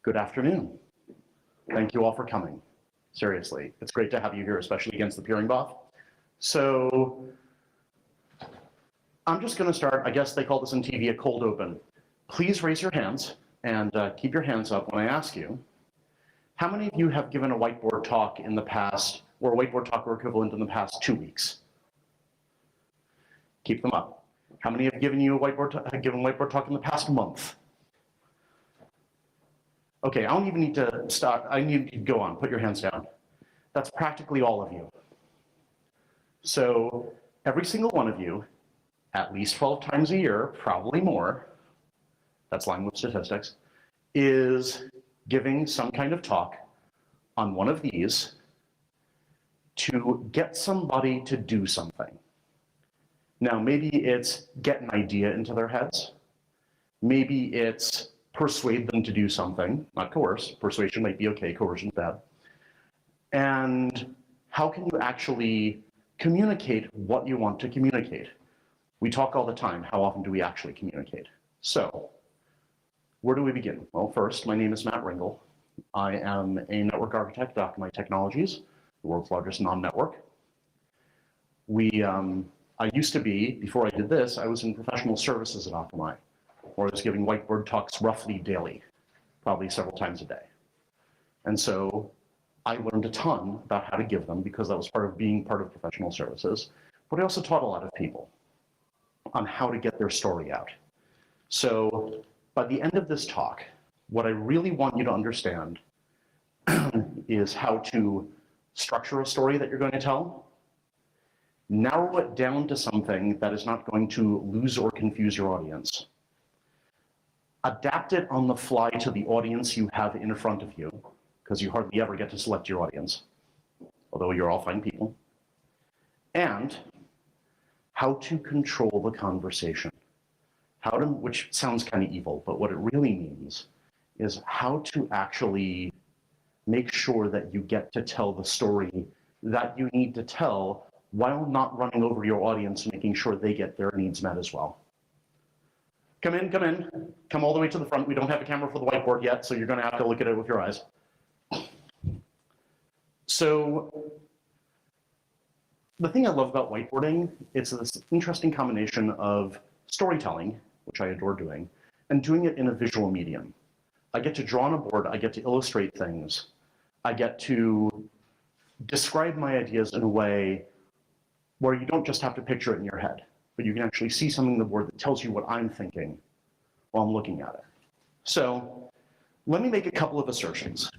Good afternoon. Thank you all for coming. Seriously, it's great to have you here, especially against the peering buff. So I'm just going to start, I guess they call this in TV a cold open. Please raise your hands and keep your hands up when I ask you. How many of you have given a whiteboard talk in the past, or a whiteboard talk or equivalent in the past 2 weeks? Keep them up. How many have given you a whiteboard talk in the past month? Okay, I don't even need to stop. I need to go on. Put your hands down. That's practically all of you. So every single one of you, at least 12 times a year, probably more, that's lying with statistics, is giving some kind of talk on one of these to get somebody to do something. Now, maybe it's get an idea into their heads. Maybe it's persuade them to do something, not coerce. Persuasion might be okay, coercion is bad. And how can you actually communicate what you want to communicate? We talk all the time, how often do we actually communicate? So, where do we begin? Well, first, my name is Matt Ringel. I am a network architect at Akamai Technologies, the world's largest non-network. I used to be, before I did this, I was in professional services at Akamai, where I was giving whiteboard talks roughly daily, probably several times a day. And so I learned a ton about how to give them because that was part of being part of professional services. But I also taught a lot of people on how to get their story out. So by the end of this talk, what I really want you to understand is how to structure a story that you're going to tell, narrow it down to something that is not going to lose or confuse your audience, adapt it on the fly to the audience you have in front of you, because you hardly ever get to select your audience, although you're all fine people, and how to control the conversation. Which sounds kind of evil, but what it really means is how to actually make sure that you get to tell the story that you need to tell while not running over your audience and making sure they get their needs met as well. Come in, come all the way to the front. We don't have a camera for the whiteboard yet, so you're going to have to look at it with your eyes. So the thing I love about whiteboarding is this interesting combination of storytelling, which I adore doing, and doing it in a visual medium. I get to draw on a board, I get to illustrate things, I get to describe my ideas in a way where you don't just have to picture it in your head, but you can actually see something on the board that tells you what I'm thinking while I'm looking at it. So let me make a couple of assertions.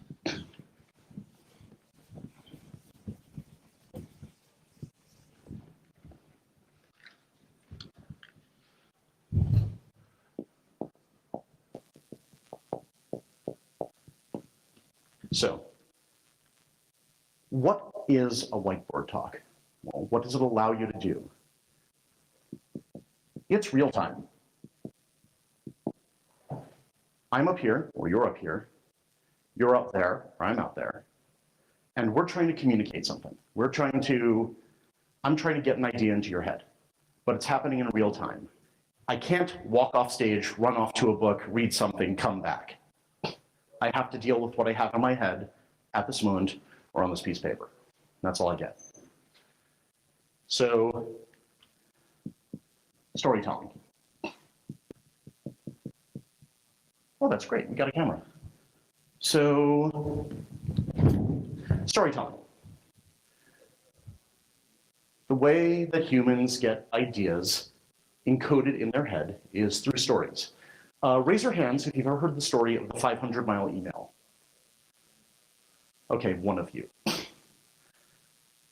So, what is a whiteboard talk? Well, what does it allow you to do? It's real time. I'm up here, or you're up here, you're up there, or I'm out there, and we're trying to communicate something. I'm trying to get an idea into your head, but it's happening in real time. I can't walk off stage, run off to a book, read something, come back. I have to deal with what I have in my head at this moment or on this piece of paper. That's all I get. So, storytelling. Oh, that's great, we got a camera. So, storytelling. The way that humans get ideas encoded in their head is through stories. Raise your hands if you've ever heard the story of the 500-mile email. Okay, one of you.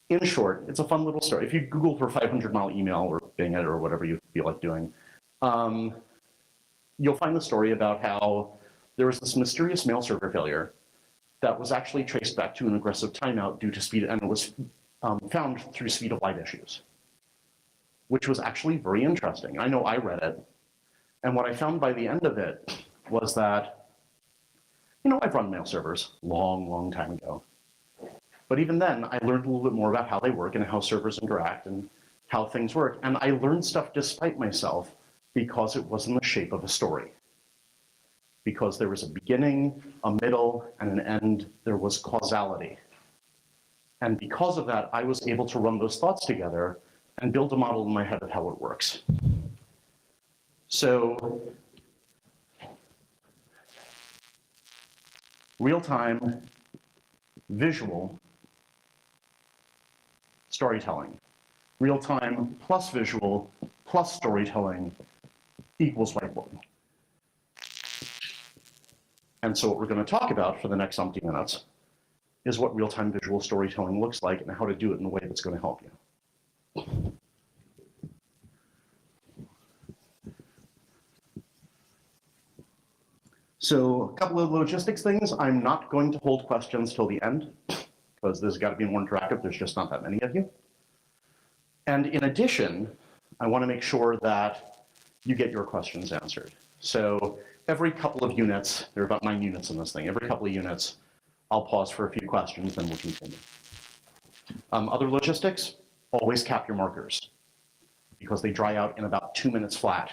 In short, it's a fun little story. If you Google for 500-mile email or Bing it or whatever you feel like doing, you'll find the story about how there was this mysterious mail server failure that was actually traced back to an aggressive timeout due to speed, and it was found through speed of light issues, which was actually very interesting. I know I read it. And what I found by the end of it was that, I've run mail servers long time ago. But even then, I learned a little bit more about how they work and how servers interact and how things work. And I learned stuff despite myself because it was in the shape of a story. because there was a beginning, a middle, and an end. There was causality. And because of that, I was able to run those thoughts together and build a model in my head of how it works. So, real-time visual storytelling. Real-time plus visual plus storytelling equals whiteboarding. And so what we're going to talk about for the next umpty minutes is what real-time visual storytelling looks like and how to do it in a way that's going to help you. So a couple of logistics things. I'm not going to hold questions till the end because this has got to be more interactive. There's just not that many of you. And in addition, I want to make sure that you get your questions answered. So every couple of units, there are about 9 units in this thing, every couple of units, I'll pause for a few questions, then we'll continue. Other logistics, always cap your markers because they dry out in about 2 minutes flat.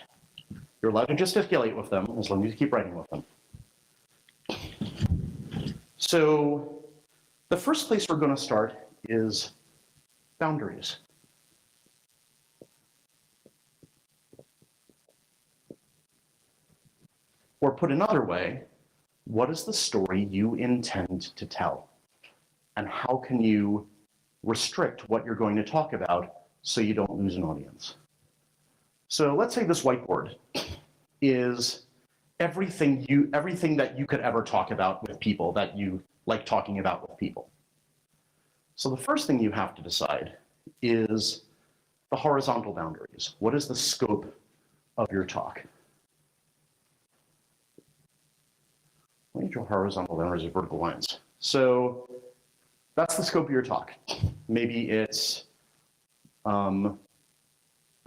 You're allowed to gesticulate with them as long as you keep writing with them. So the first place we're going to start is boundaries. Or put another way, what is the story you intend to tell? And how can you restrict what you're going to talk about so you don't lose an audience? So let's say this whiteboard is everything that you could ever talk about with people, that you like talking about with people. So the first thing you have to decide is the horizontal boundaries. What is the scope of your talk? Let me draw horizontal boundaries of vertical lines. So that's the scope of your talk. Maybe it's a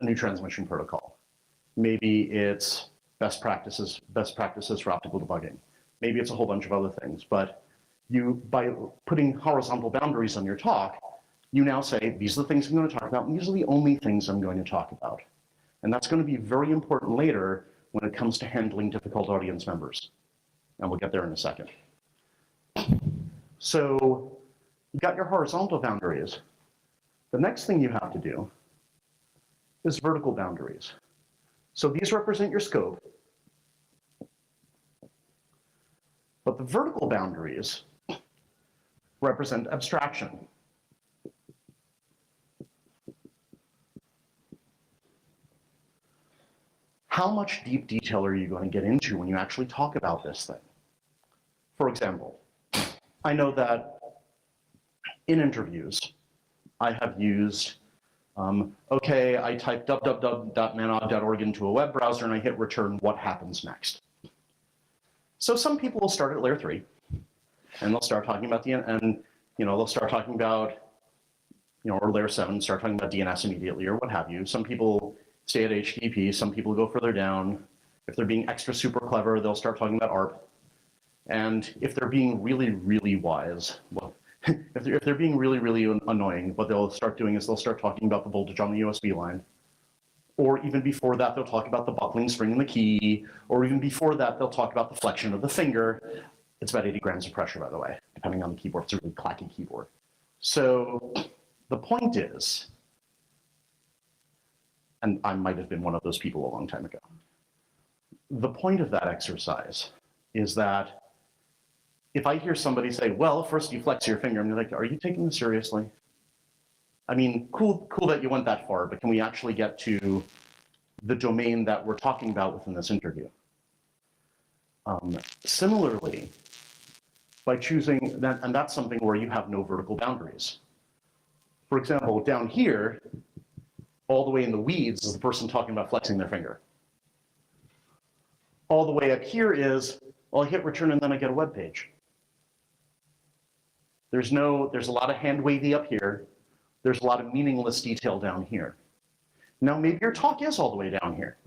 new transmission protocol. Maybe it's best practices for optical debugging. Maybe it's a whole bunch of other things. But by putting horizontal boundaries on your talk, you now say, these are the things I'm going to talk about, and these are the only things I'm going to talk about. And that's going to be very important later when it comes to handling difficult audience members. And we'll get there in a second. So you've got your horizontal boundaries. The next thing you have to do is vertical boundaries. So these represent your scope. But the vertical boundaries represent abstraction. How much deep detail are you going to get into when you actually talk about this thing? For example, I know that in interviews, I have used, okay, I type www.nanog.org into a web browser and I hit return, what happens next? So some people will start at layer 3 and they'll start talking about they'll start talking about, or layer 7, start talking about DNS immediately or what have you. Some people stay at HTTP, some people go further down. If they're being extra super clever, they'll start talking about ARP. And if they're being really, really wise, well, if they're being really, really annoying, what they'll start doing is they'll start talking about the voltage on the USB line. Or even before that, they'll talk about the buckling spring in the key. Or even before that, they'll talk about the flexion of the finger. It's about 80 grams of pressure, by the way, depending on the keyboard. It's a really clacky keyboard. So the point is, and I might have been one of those people a long time ago, the point of that exercise is that if I hear somebody say, well, first you flex your finger, I'm like, are you taking this seriously? I mean, cool that you went that far, but can we actually get to the domain that we're talking about within this interview? Similarly, by choosing that, and that's something where you have no vertical boundaries. For example, down here, all the way in the weeds is the person talking about flexing their finger. All the way up here is, well, I hit return and then I get a web page. There's a lot of hand wavy up here. There's a lot of meaningless detail down here. Now, maybe your talk is all the way down here.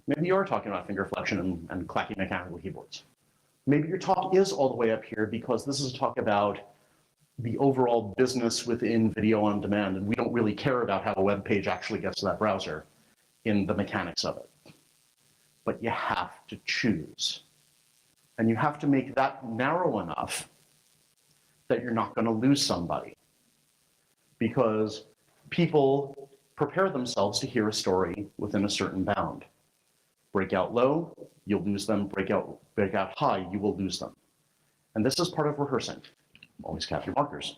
Maybe you are talking about finger flexion and clacky mechanical keyboards. Maybe your talk is all the way up here because this is a talk about the overall business within video on demand, and we don't really care about how a web page actually gets to that browser in the mechanics of it. But you have to choose. And you have to make that narrow enough that you're not going to lose somebody. Because people prepare themselves to hear a story within a certain bound. Break out low, you'll lose them. Break out high, you will lose them. And this is part of rehearsing. Always cap your markers.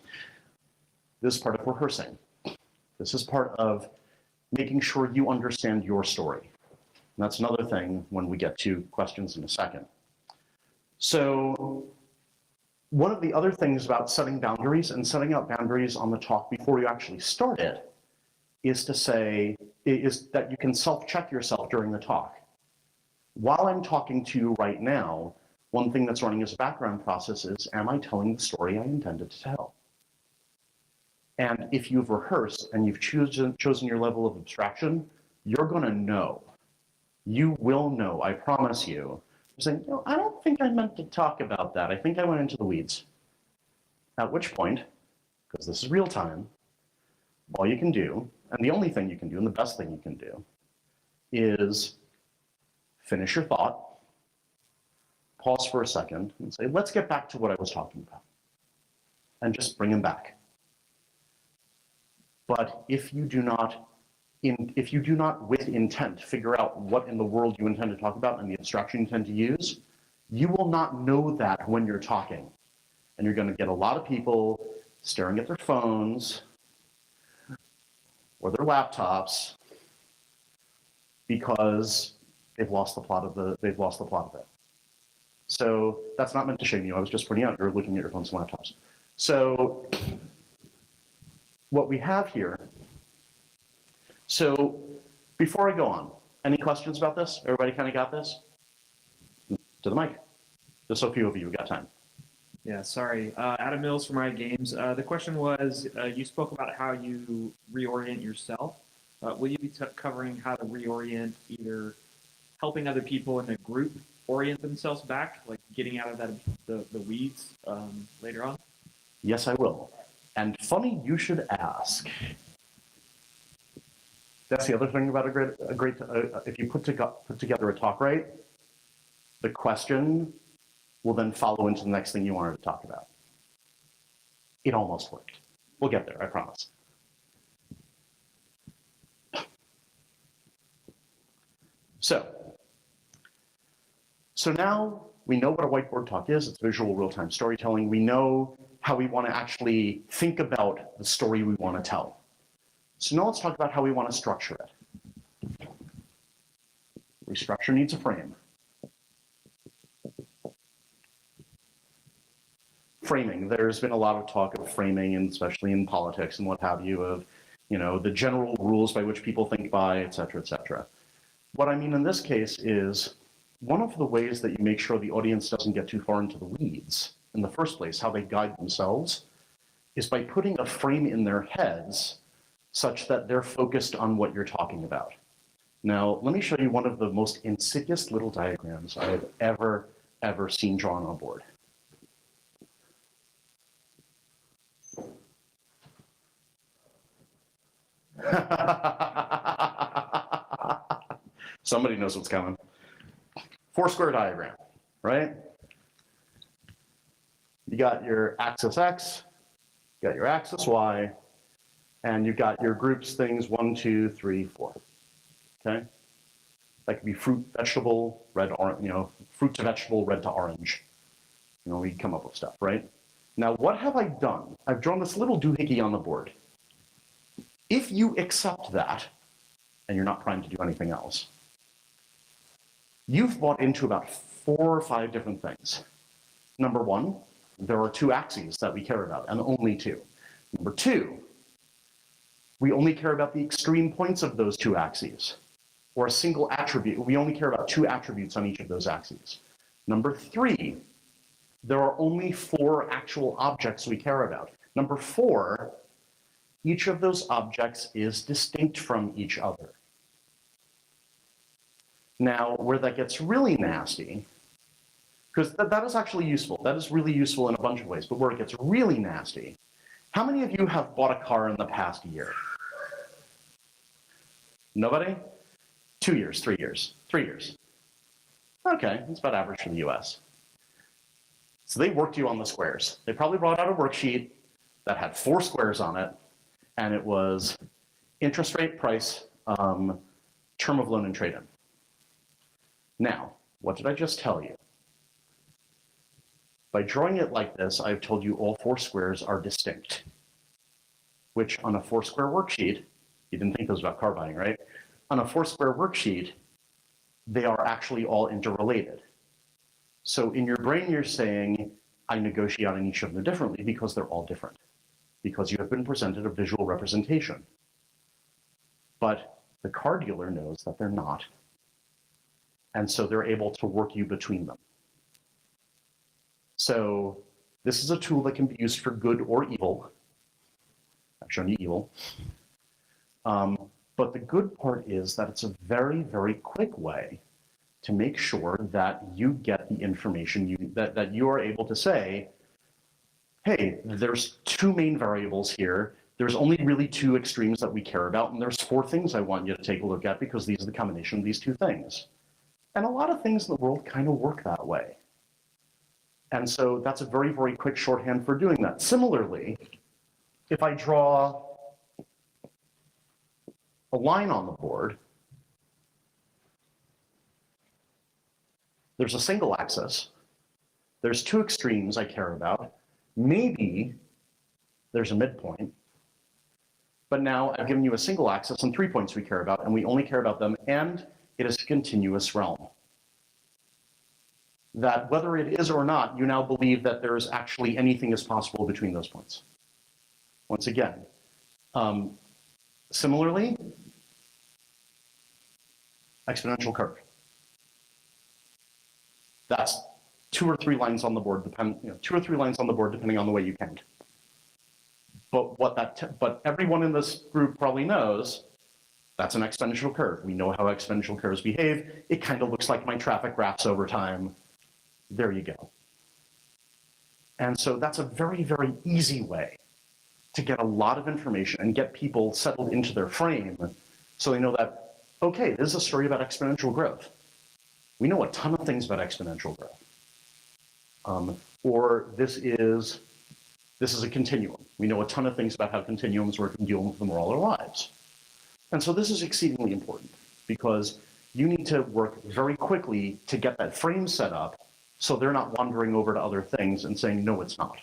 This is part of rehearsing. This is part of making sure you understand your story. And that's another thing when we get to questions in a second. So one of the other things about setting boundaries and setting out boundaries on the talk before you actually start it is that you can self-check yourself during the talk. While I'm talking to you right now, one thing that's running as a background process is, am I telling the story I intended to tell? And if you've rehearsed and you've chosen your level of abstraction, you're going to know. You will know, I promise you. You're saying, no, I don't think I meant to talk about that. I think I went into the weeds. At which point, because this is real time, all you can do, and the only thing you can do, and the best thing you can do, is finish your thought, pause for a second, and say, let's get back to what I was talking about. And just bring him back. But if you do not with intent figure out what in the world you intend to talk about and the abstraction you intend to use, you will not know that when you're talking. And you're going to get a lot of people staring at their phones or their laptops because they've lost the plot of it. So that's not meant to shame you. I was just pointing out you're looking at your phones and laptops. So what we have here, so before I go on, any questions about this? Everybody kind of got this? To the mic. Just so few of you got time. Yeah, sorry. Adam Mills from Riot Games. The question was, you spoke about how you reorient yourself. Will you be covering how to reorient, either helping other people in a group orient themselves back, like getting out of the weeds later on? Yes, I will. And funny you should ask. That's the other thing about if you put together a talk right, the question will then follow into the next thing you wanted to talk about. It almost worked. We'll get there, I promise. So now we know what a whiteboard talk is. It's visual real-time storytelling. We know how we want to actually think about the story we want to tell. So now let's talk about how we want to structure it. Restructure needs a frame. Framing. There's been a lot of talk of framing, and especially in politics and what have you, of the general rules by which people think by, et cetera, et cetera. What I mean in this case is one of the ways that you make sure the audience doesn't get too far into the weeds in the first place, how they guide themselves, is by putting a frame in their heads such that they're focused on what you're talking about. Now, let me show you one of the most insidious little diagrams I have ever seen drawn on a board. Somebody knows what's coming. Four-square diagram, right? You got your axis X, you got your axis Y, and you've got your groups things 1, 2, 3, 4. Okay? That could be fruit, vegetable, red, orange, fruit to vegetable, red to orange. We come up with stuff, right? Now, what have I done? I've drawn this little doohickey on the board. If you accept that, and you're not trying to do anything else, you've bought into about 4 or 5 different things. Number 1, there are 2 axes that we care about, and only 2. Number 2, we only care about the extreme points of those 2 axes, or a single attribute. We only care about 2 attributes on each of those axes. Number 3, there are only 4 actual objects we care about. Number 4, each of those objects is distinct from each other. Now, where that gets really nasty, because that is actually useful. That is really useful in a bunch of ways, but where it gets really nasty, how many of you have bought a car in the past year? Nobody? 2 years, 3 years, 3 years. Okay, that's about average for the US. So they worked you on the squares. They probably brought out a worksheet that had 4 squares on it, and it was interest rate, price, term of loan, and trade-in. Now, what did I just tell you? By drawing it like this, I've told you all 4 squares are distinct, which on a 4-square worksheet, you didn't think this was about car buying, right? On a 4-square worksheet, they are actually all interrelated. So in your brain, you're saying, I negotiate on each of them differently because they're all different, because you have been presented a visual representation. But the car dealer knows that they're not. And so they're able to work you between them. So this is a tool that can be used for good or evil. I've shown you evil. But the good part is that it's a very, very quick way to make sure that you get the information that you are able to say, hey, there's 2 main variables here. There's only really 2 extremes that we care about, and there's 4 things I want you to take a look at because these are the combination of these 2 things. And a lot of things in the world kind of work that way. And so that's a very, very quick shorthand for doing that. Similarly, if I draw a line on the board, there's a single axis, there's 2 extremes I care about, maybe there's a midpoint, but now I've given you a single axis and 3 points we care about, and we only care about them, and it is a continuous realm. That whether it is or not, you now believe that there is actually anything is possible between those points. Once again, similarly, exponential curve. That's 2 or 3 lines on the board, 2 or 3 lines on the board depending on the way you count. But everyone in this group probably knows that's an exponential curve. We know how exponential curves behave. It kind of looks like my traffic graphs over time. There you go. And so that's a very, very easy way to get a lot of information and get people settled into their frame so they know that, okay, this is a story about exponential growth. We know a ton of things about exponential growth. Or this is a continuum. We know a ton of things about how continuums work and deal with them all our lives. And so this is exceedingly important because you need to work very quickly to get that frame set up so they're not wandering over to other things and saying, no, it's not.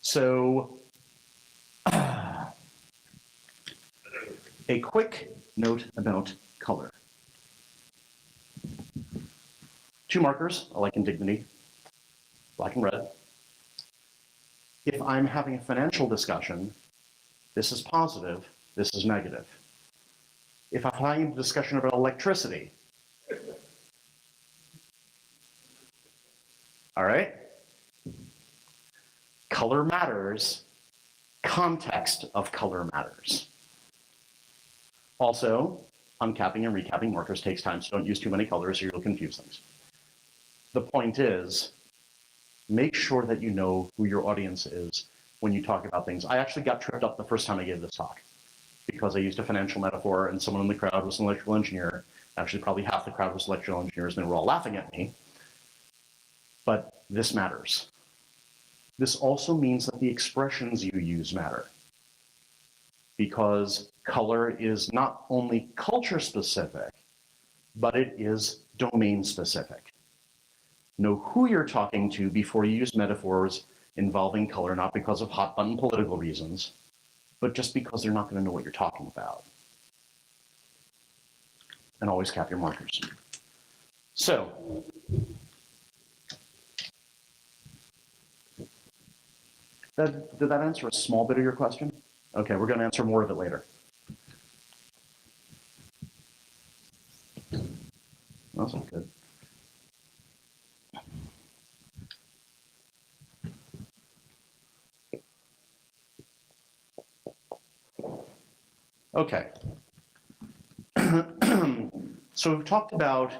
So a quick note about color. 2 markers, alike in dignity, black and red. If I'm having a financial discussion, this is positive, this is negative. If I'm having a discussion about electricity, all right? Color matters, context of color matters. Also, uncapping and recapping markers takes time, so don't use too many colors or you'll confuse things. The point is, make sure that you know who your audience is when you talk about things. I actually got tripped up the first time I gave this talk because I used a financial metaphor and someone in the crowd was an electrical engineer. Actually, probably half the crowd was electrical engineers and they were all laughing at me. But this matters. This also means that the expressions you use matter, because color is not only culture specific, but it is domain specific. Know who you're talking to before you use metaphors involving color, not because of hot button political reasons, but just because they're not going to know what you're talking about. And always cap your markers. So, did that answer a small bit of your question? Okay, we're going to answer more of it later. That's all good. Okay. So we've talked about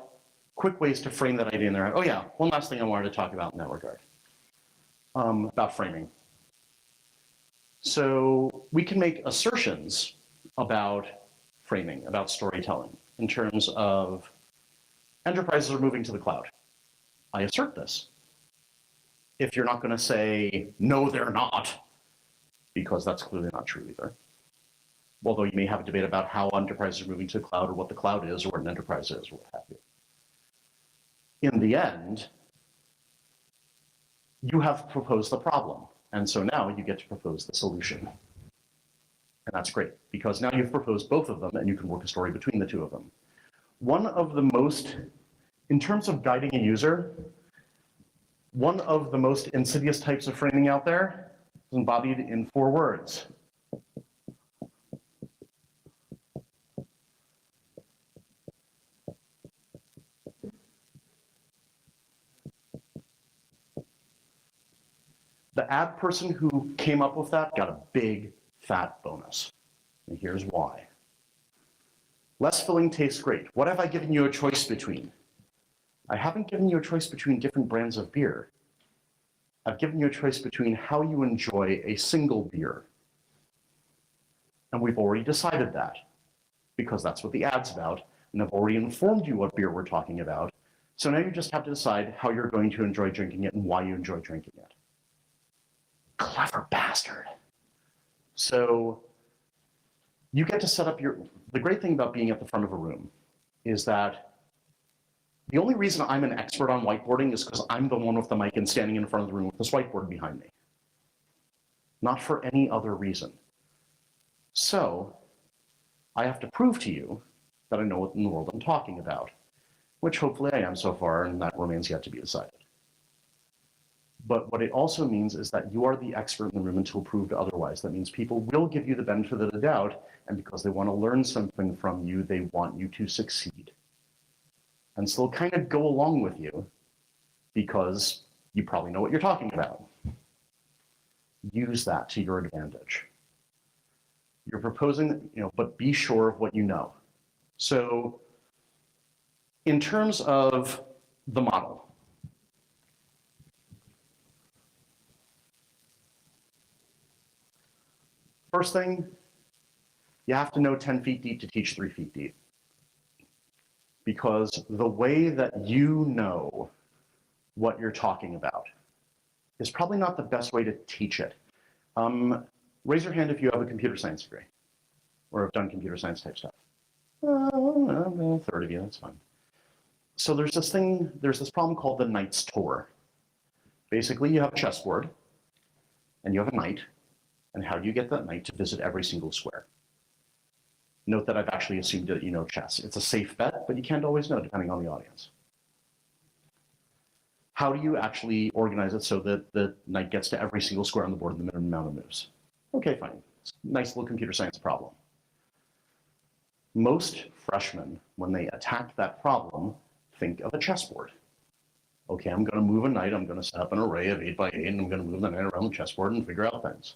quick ways to frame that idea in there. Oh yeah, one last thing I wanted to talk about in that regard, about framing. So we can make assertions about framing, about storytelling, in terms of enterprises are moving to the cloud. I assert this. If you're not going to say, no, they're not, because that's clearly not true either. Although you may have a debate about how enterprises are moving to the cloud or what the cloud is or what an enterprise is or what have you. In the end, you have proposed the problem. And so now you get to propose the solution. And that's great, because now you've proposed both of them and you can work a story between the two of them. One of the most, in terms of guiding a user, one of the most insidious types of framing out there is embodied in 4 words. The ad person who came up with that got a big, fat bonus. And here's why. Less filling tastes great. What have I given you a choice between? I haven't given you a choice between different brands of beer. I've given you a choice between how you enjoy a single beer. And we've already decided that, because that's what the ad's about, and I've already informed you what beer we're talking about. So now you just have to decide how you're going to enjoy drinking it and why you enjoy drinking it. Clever bastard. So you get to set up the great thing about being at the front of a room is that the only reason I'm an expert on whiteboarding is because I'm the one with the mic and standing in front of the room with this whiteboard behind me. Not for any other reason. So I have to prove to you that I know what in the world I'm talking about, which hopefully I am so far, and that remains yet to be decided. But what it also means is that you are the expert in the room until proved otherwise. That means people will give you the benefit of the doubt, and because they want to learn something from you, they want you to succeed. And so they'll kind of go along with you because you probably know what you're talking about. Use that to your advantage. You're proposing, but be sure of what you know. So in terms of the model, first thing, you have to know 10 feet deep to teach 3 feet deep. Because the way that you know what you're talking about is probably not the best way to teach it. Raise your hand if you have a computer science degree or have done computer science type stuff. A third of you, that's fine. So there's this problem called the knight's tour. Basically, you have a chessboard and you have a knight, and how do you get that knight to visit every single square? Note that I've actually assumed that you know chess. It's a safe bet, but you can't always know depending on the audience. How do you actually organize it so that the knight gets to every single square on the board in the minimum amount of moves? Okay, fine. It's a nice little computer science problem. Most freshmen, when they attack that problem, think of a chessboard. Okay, I'm going to move a knight. I'm going to set up an array of 8 by 8, and I'm going to move the knight around the chessboard and figure out things.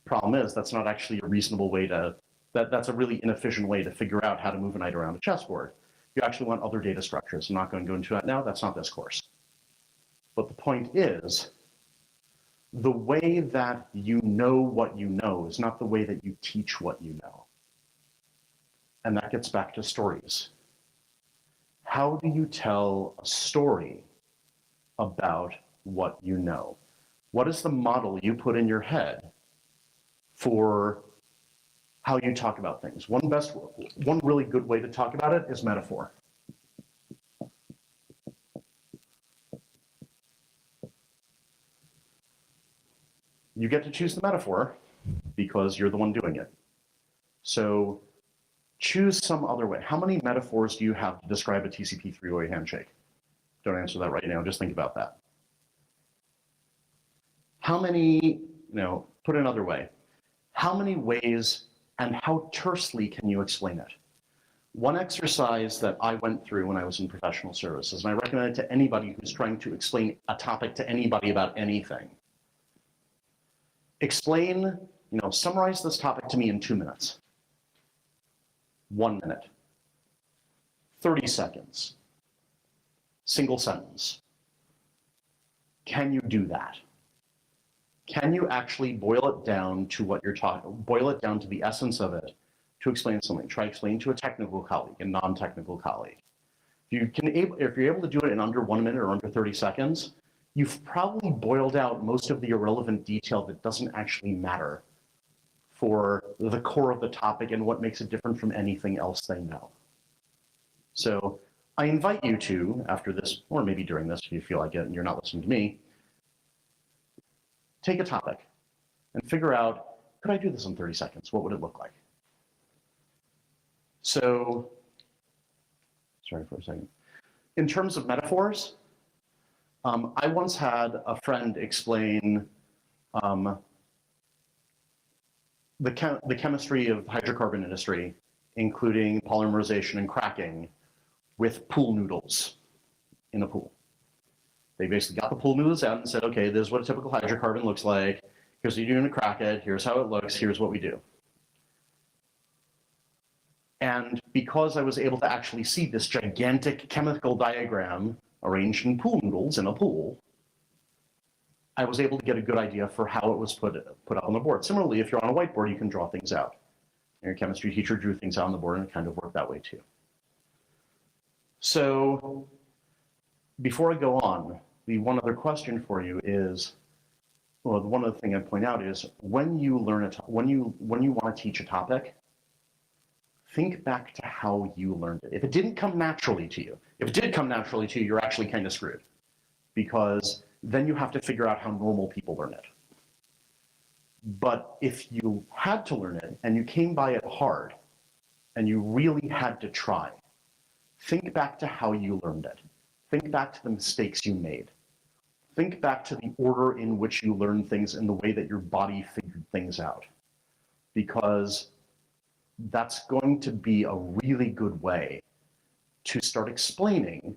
Problem is, that's not actually a reasonable way to that's a really inefficient way to figure out how to move a knight around a chessboard. You actually want other data structures. I'm not going to go into that now. That's not this course. But the point is, the way that you know what you know is not the way that you teach what you know. And that gets back to stories. How do you tell a story about what you know? What is the model you put in your head for how you talk about things? One really good way to talk about it is metaphor. You get to choose the metaphor because you're the one doing it. So choose some other way. How many metaphors do you have to describe a TCP three-way handshake? Don't answer that right now, just think about that. How many, put it another way, how many ways and how tersely can you explain it? One exercise that I went through when I was in professional services, and I recommend it to anybody who's trying to explain a topic to anybody about anything. Explain, summarize this topic to me in 2 minutes. 1 minute. 30 seconds. Single sentence. Can you do that? Can you actually boil it down to what you're talking, boil it down to the essence of it to explain something? Try explaining to a technical colleague, a non-technical colleague. If If you're able to do it in under 1 minute or under 30 seconds, you've probably boiled out most of the irrelevant detail that doesn't actually matter for the core of the topic and what makes it different from anything else they know. So I invite you to, after this, or maybe during this if you feel like it and you're not listening to me, take a topic and figure out, could I do this in 30 seconds? What would it look like? So, sorry for a second. In terms of metaphors, I once had a friend explain the chemistry of hydrocarbon industry, including polymerization and cracking, with pool noodles in a pool. They basically got the pool noodles out and said, okay, this is what a typical hydrocarbon looks like. Here's what you're going to crack it. Here's how it looks. Here's what we do. And because I was able to actually see this gigantic chemical diagram arranged in pool noodles in a pool, I was able to get a good idea for how it was put up on the board. Similarly, if you're on a whiteboard, you can draw things out. Your chemistry teacher drew things out on the board, and it kind of worked that way too. So before I go on, the one other question for you is, well, the one other thing I'd point out is when you learn when you want to teach a topic, think back to how you learned it. If it didn't come naturally to you, if it did come naturally to you, you're actually kind of screwed, because then you have to figure out how normal people learn it. But if you had to learn it and you came by it hard and you really had to try, think back to how you learned it. Think back to the mistakes you made. Think back to the order in which you learned things and the way that your body figured things out. Because that's going to be a really good way to start explaining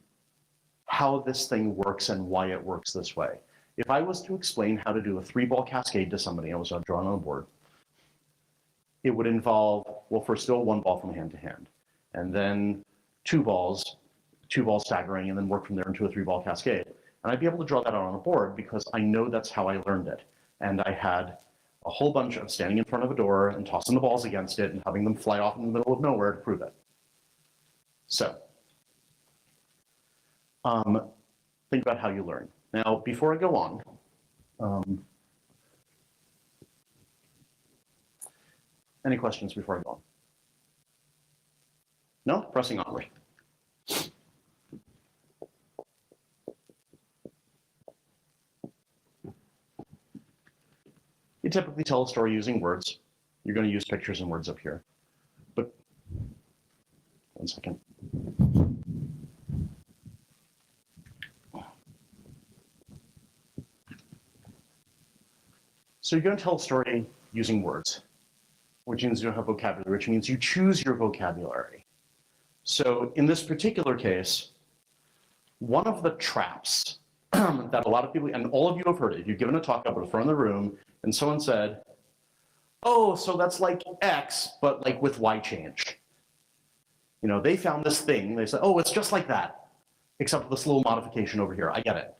how this thing works and why it works this way. If I was to explain how to do a 3-ball cascade to somebody, I was drawn on a board, it would involve, well, first still 1 ball from hand to hand, and then 2 balls staggering, and then work from there into a 3-ball cascade. And I'd be able to draw that out on a board because I know that's how I learned it. And I had a whole bunch of standing in front of a door and tossing the balls against it and having them fly off in the middle of nowhere to prove it. So, think about how you learn. Now, before I go on, any questions before I go on? No? Pressing onward. You typically tell a story using words. You're going to use pictures and words up here. But, one second. So you're going to tell a story using words, which means you don't have vocabulary, which means you choose your vocabulary. So in this particular case, one of the traps that a lot of people, and all of you have heard it, if you've given a talk up at the front of the room, and someone said, oh, so that's like X, but like with Y change. You know, they found this thing, they said, oh, it's just like that, except with this little modification over here, I get it.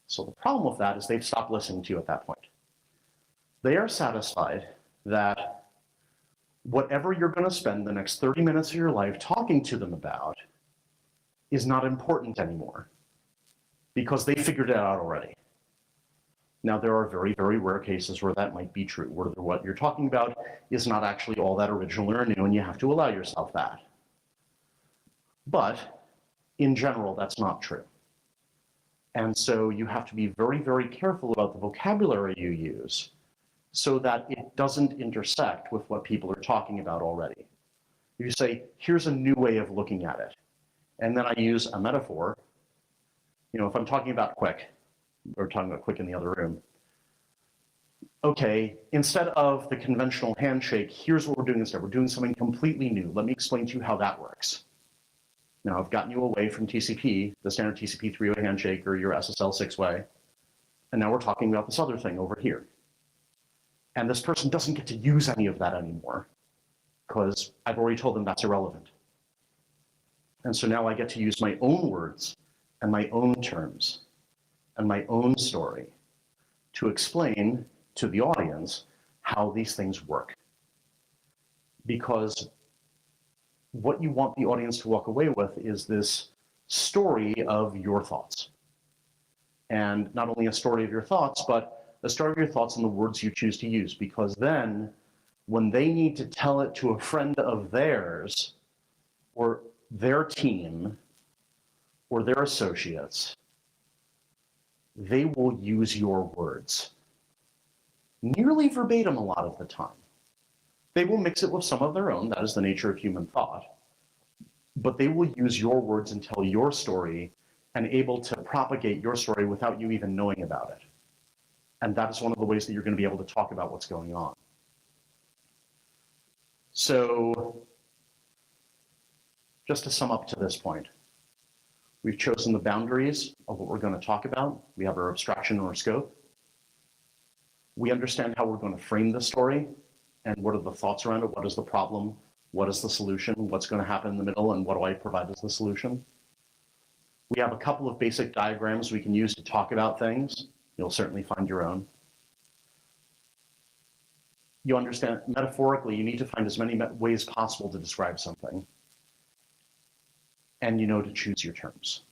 So the problem with that is they've stopped listening to you at that point. They are satisfied that whatever you're going to spend the next 30 minutes of your life talking to them about is not important anymore because they figured it out already. Now, there are very, very rare cases where that might be true, where what you're talking about is not actually all that original or new, and you have to allow yourself that. But in general, that's not true. And so you have to be very, very careful about the vocabulary you use so that it doesn't intersect with what people are talking about already. You say, here's a new way of looking at it. And then I use a metaphor. You know, if I'm talking about quick, we're talking about quick in the other room. Okay, instead of the conventional handshake, here's what we're doing instead. We're doing something completely new. Let me explain to you how that works. Now, I've gotten you away from TCP, the standard TCP 3-way handshake or your SSL 6-way, and now we're talking about this other thing over here. And this person doesn't get to use any of that anymore because I've already told them that's irrelevant. And so now I get to use my own words and my own terms and my own story to explain to the audience how these things work. Because what you want the audience to walk away with is this story of your thoughts. And not only a story of your thoughts, but a story of your thoughts and the words you choose to use, because then when they need to tell it to a friend of theirs or their team or their associates, they will use your words. Nearly verbatim a lot of the time. They will mix it with some of their own, that is the nature of human thought, but they will use your words and tell your story and able to propagate your story without you even knowing about it. And that is one of the ways that you're going to be able to talk about what's going on. So, just to sum up to this point, we've chosen the boundaries of what we're going to talk about. We have our abstraction and our scope. We understand how we're going to frame the story and what are the thoughts around it, what is the problem, what is the solution, what's going to happen in the middle, and what do I provide as the solution. We have a couple of basic diagrams we can use to talk about things. You'll certainly find your own. You understand, metaphorically, you need to find as many ways possible to describe something. And you know to choose your terms.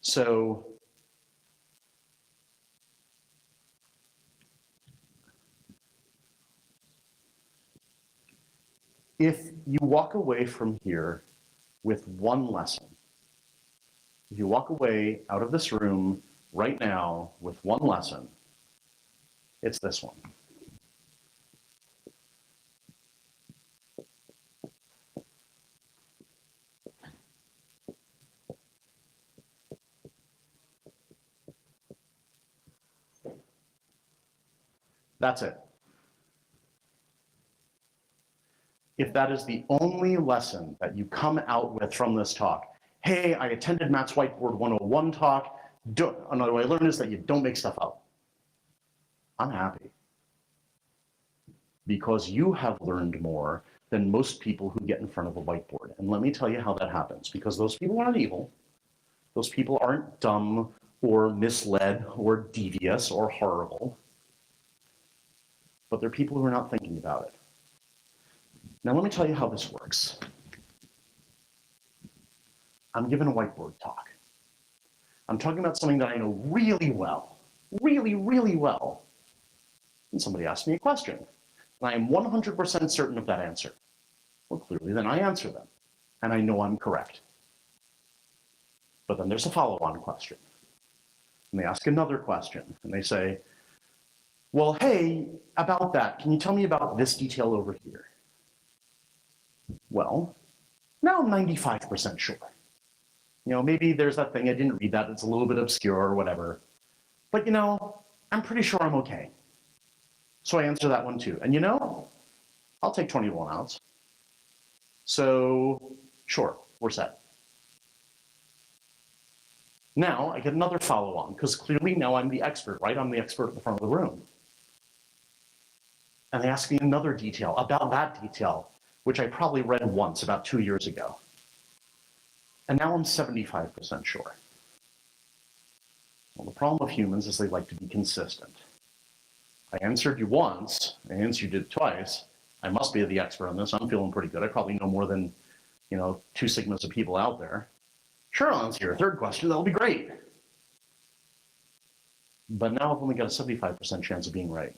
So, if you walk away from here with one lesson, if you walk away out of this room right now with one lesson, it's this one. That's it. If that is the only lesson that you come out with from this talk, hey, I attended Matt's Whiteboard 101 talk, another way I learned is that you don't make stuff up. I'm happy. Because you have learned more than most people who get in front of a whiteboard. And let me tell you how that happens, because those people aren't evil. Those people aren't dumb or misled or devious or horrible. But they're people who are not thinking about it. Now let me tell you how this works. I'm giving a whiteboard talk. I'm talking about something that I know really well, really, really well. And somebody asks me a question, and I am 100% certain of that answer. Well, clearly then I answer them, and I know I'm correct. But then there's a follow-on question. And they ask another question, and they say, well, hey, about that, can you tell me about this detail over here? Well, now I'm 95% sure. You know, maybe there's that thing, I didn't read that, it's a little bit obscure or whatever. But you know, I'm pretty sure I'm okay. So I answer that one too. And you know, I'll take 21 ounce. So sure, we're set. Now I get another follow-on, because clearly now I'm the expert, right? I'm the expert at the front of the room. And they ask me another detail about that detail, which I probably read once about 2 years ago. And now I'm 75% sure. Well, the problem with humans is they like to be consistent. I answered you once, I answered you twice. I must be the expert on this. I'm feeling pretty good. I probably know more than, 2 sigmas of people out there. Sure, I'll answer your third question. That'll be great. But now I've only got a 75% chance of being right.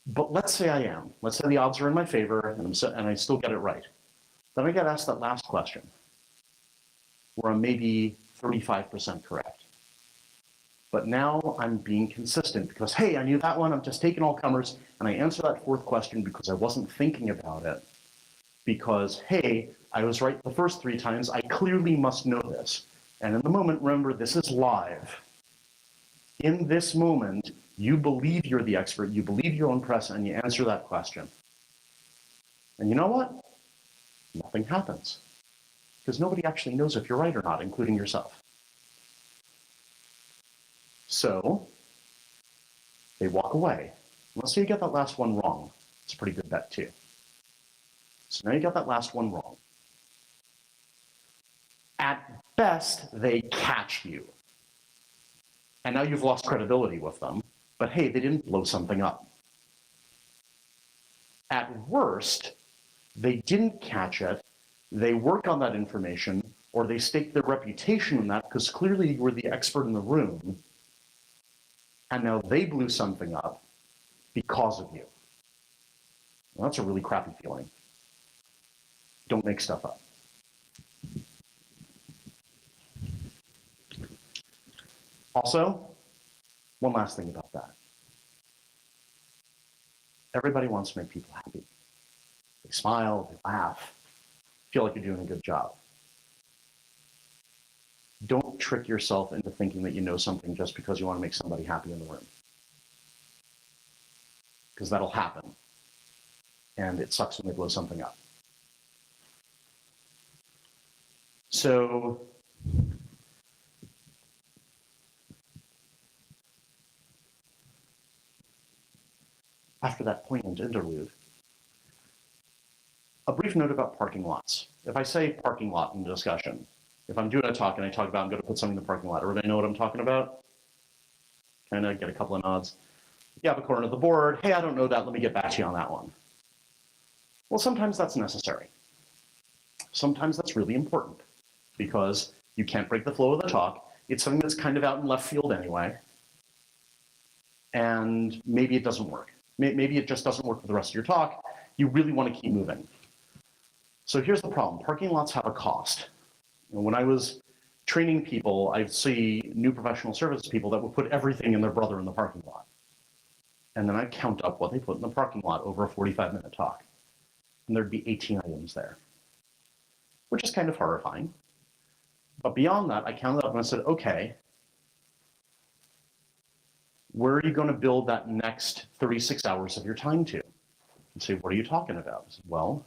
But let's say I am. Let's say the odds are in my favor and I still get it right. Then I get asked that last question, where I'm maybe 35% correct. But now I'm being consistent because, hey, I knew that one, I'm just taking all comers, and I answer that fourth question because I wasn't thinking about it. Because, hey, I was right the first 3 times, I clearly must know this. And in the moment, remember, this is live. In this moment, you believe you're the expert, you believe your own press, and you answer that question. And you know what? Nothing happens. Because nobody actually knows if you're right or not, including yourself. So, they walk away. Let's say you get that last one wrong. It's a pretty good bet too. So now you got that last one wrong. At best, they catch you. And now you've lost credibility with them. But hey, they didn't blow something up. At worst, they didn't catch it, they work on that information, or they stake their reputation in that because clearly you were the expert in the room, and now they blew something up because of you. Well, that's a really crappy feeling. Don't make stuff up. Also, one last thing about that. Everybody wants to make people happy. They smile, they laugh, feel like you're doing a good job. Don't trick yourself into thinking that you know something just because you want to make somebody happy in the room. Because that'll happen. And it sucks when they blow something up. So, after that poignant interlude, a brief note about parking lots. If I say parking lot in the discussion, if I'm doing a talk and I talk about I'm going to put something in the parking lot, everybody know what I'm talking about? Kind of get a couple of nods. You have a corner of the board. Hey, I don't know that. Let me get back to you on that one. Well, sometimes that's necessary. Sometimes that's really important because you can't break the flow of the talk. It's something that's kind of out in left field anyway. And maybe it doesn't work. Maybe it just doesn't work for the rest of your talk. You really want to keep moving. So here's the problem. Parking lots have a cost. When I was training people, I'd see new professional services people that would put everything and their brother in the parking lot. And then I'd count up what they put in the parking lot over a 45-minute talk. And there'd be 18 items there, which is kind of horrifying. But beyond that, I counted up and I said, okay, where are you going to build that next 36 hours of your time to? And say, what are you talking about? I said, well,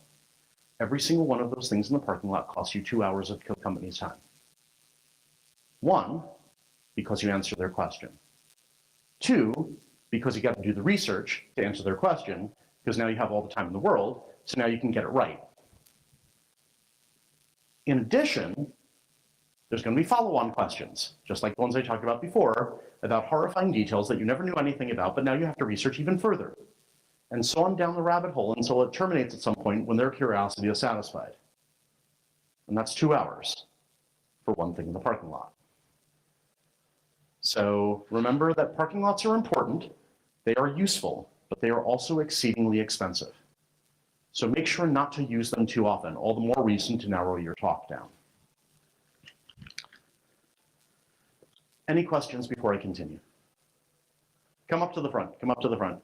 every single one of those things in the parking lot costs you 2 hours of the company's time. 1, because you answer their question. 2, because you got to do the research to answer their question, because now you have all the time in the world, so now you can get it right. In addition, there's going to be follow-on questions, just like the ones I talked about before, about horrifying details that you never knew anything about, but now you have to research even further. And so on down the rabbit hole until it terminates at some point when their curiosity is satisfied. And that's 2 hours for one thing in the parking lot. So remember that parking lots are important, they are useful, but they are also exceedingly expensive. So make sure not to use them too often, all the more reason to narrow your talk down. Any questions before I continue? Come up to the front, come up to the front.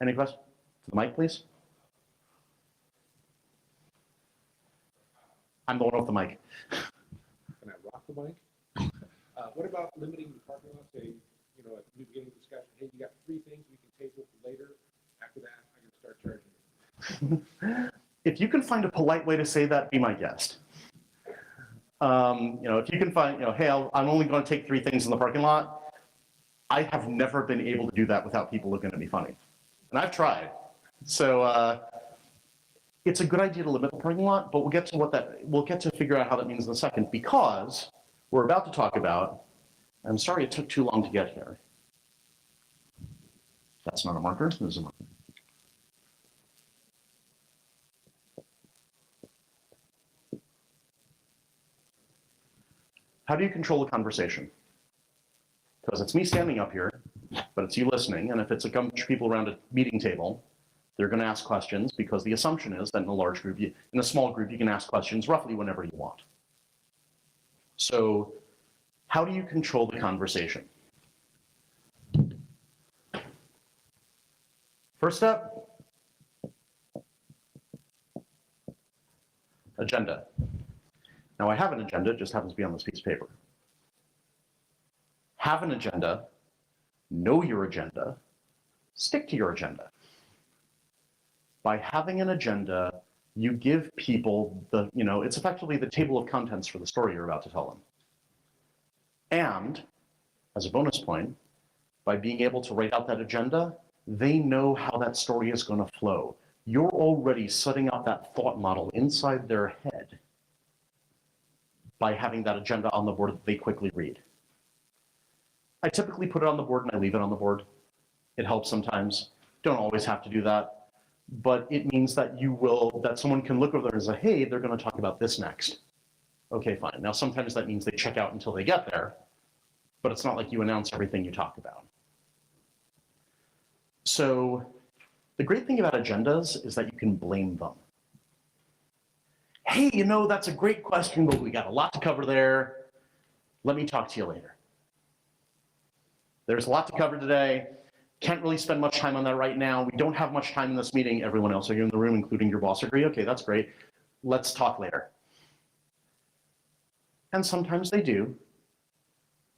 Any questions? To the mic, please. I'm the one with the mic. Can I rock the mic? What about limiting the parking lot? Say, you know, at the beginning of the discussion, hey, you got 3 things we can table for later. After that, I'm going to start charging you. If you can find a polite way to say that, be my guest. You know, if you can find, you know, hey, I'm only going to take 3 things in the parking lot. I have never been able to do that without people looking at me funny. And I've tried. So it's a good idea to limit the parking lot, but we'll get to figure out how that means in a second, because we're about to talk about, I'm sorry it took too long to get here. That's not a marker, this is a marker. How do you control the conversation? Because it's me standing up here, but it's you listening, and if it's a bunch of people around a meeting table, they're going to ask questions, because the assumption is that in a large group, in a small group, you can ask questions roughly whenever you want. So how do you control the conversation? First step, agenda. Now I have an agenda, it just happens to be on this piece of paper. Have an agenda, know your agenda, stick to your agenda. By having an agenda, you give people the, you know, it's effectively the table of contents for the story you're about to tell them. And, as a bonus point, by being able to write out that agenda, they know how that story is going to flow. You're already setting up that thought model inside their head by having that agenda on the board that they quickly read. I typically put it on the board and I leave it on the board. It helps sometimes. Don't always have to do that. but it means that that someone can look over there and say, hey, they're going to talk about this next. Okay, fine. Now, sometimes that means they check out until they get there, but it's not like you announce everything you talk about. So the great thing about agendas is that you can blame them. Hey, that's a great question, but we got a lot to cover there. Let me talk to you later. There's a lot to cover today. Can't really spend much time on that right now. We don't have much time in this meeting. Everyone else, are you in the room, including your boss, agree? Okay, that's great. Let's talk later. And sometimes they do.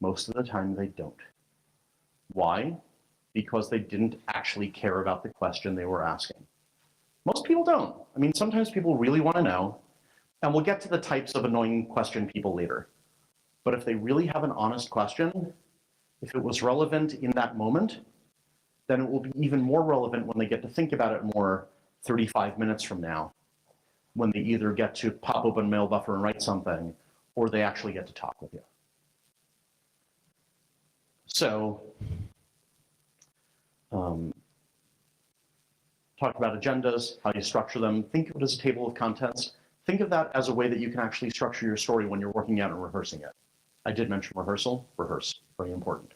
Most of the time they don't. Why? Because they didn't actually care about the question they were asking. Most people don't. I mean, sometimes people really want to know, and we'll get to the types of annoying question people later. But if they really have an honest question, if it was relevant in that moment, then it will be even more relevant when they get to think about it more 35 minutes from now, when they either get to pop open mail buffer and write something, or they actually get to talk with you. So, talk about agendas, how you structure them. Think of it as a table of contents. Think of that as a way that you can actually structure your story when you're working out and rehearsing it. I did mention rehearsal, rehearse, very important.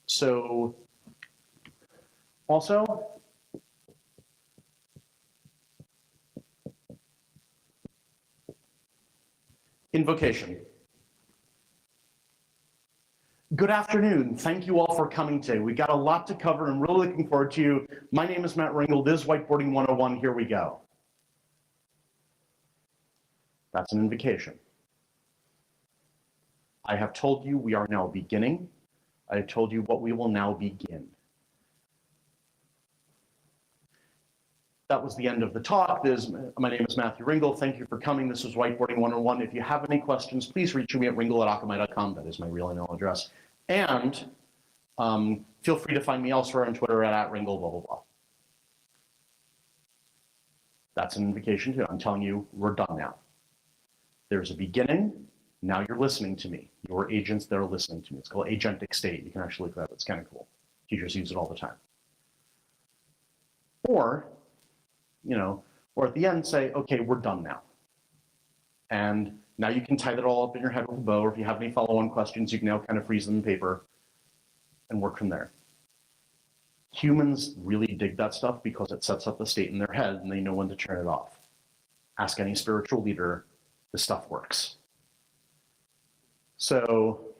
So, also, invocation. Good afternoon. Thank you all for coming today. We got a lot to cover and really looking forward to you. My name is Matt Ringel. This is Whiteboarding 101. Here we go. That's an invocation. I have told you we are now beginning. I have told you what we will now begin. That was the end of the talk. My name is Matthew Ringel. Thank you for coming. This is Whiteboarding 101. If you have any questions, please reach me at ringel@akamai.com. That is my real email address. And feel free to find me elsewhere on Twitter at @ringel, blah, blah, blah. That's an invocation too. I'm telling you, we're done now. There's a beginning. Now you're listening to me. Your agents, they're listening to me. It's called agentic state. You can actually look that up. It's kind of cool. Teachers use it all the time. Or at the end say, okay, we're done now. And now you can tie that all up in your head with a bow, or if you have any follow-on questions, you can now kind of freeze them in paper and work from there. Humans really dig that stuff because it sets up the state in their head and they know when to turn it off. Ask any spiritual leader, this stuff works. So,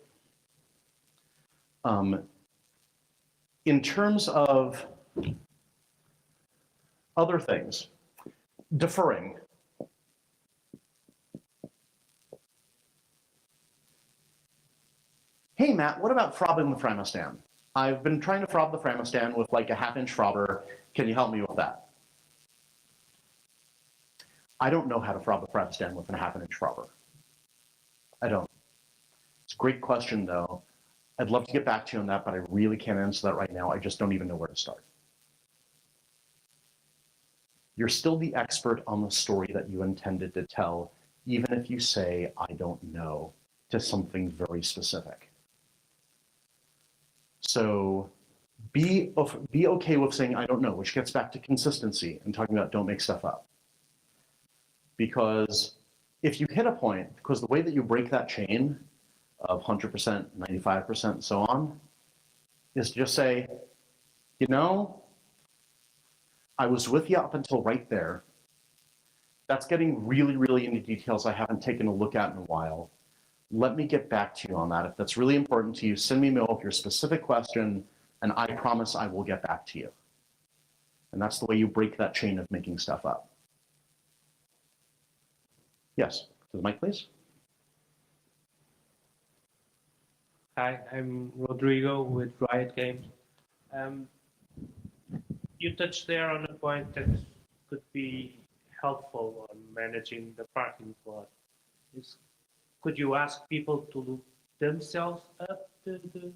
in terms of other things, deferring. Hey, Matt, what about frobbing the Framistan? I've been trying to frob the Framistan with like a 1/2-inch frobber. Can you help me with that? I don't know how to frob the Framistan with a 1/2-inch frobber. I don't. It's a great question, though. I'd love to get back to you on that, but I really can't answer that right now. I just don't even know where to start. You're still the expert on the story that you intended to tell, even if you say, I don't know, to something very specific. So be okay with saying, I don't know, which gets back to consistency and talking about don't make stuff up. Because if you hit a point, because the way that you break that chain of 100%, 95%, and so on, is to just say, I was with you up until right there. That's getting really, really into details I haven't taken a look at in a while. Let me get back to you on that. If that's really important to you, send me a mail with your specific question, and I promise I will get back to you. And that's the way you break that chain of making stuff up. Yes, to the mic, please. Hi, I'm Rodrigo with Riot Games. You touched there on a point that could be helpful on managing the parking lot. Could you ask people to look themselves up the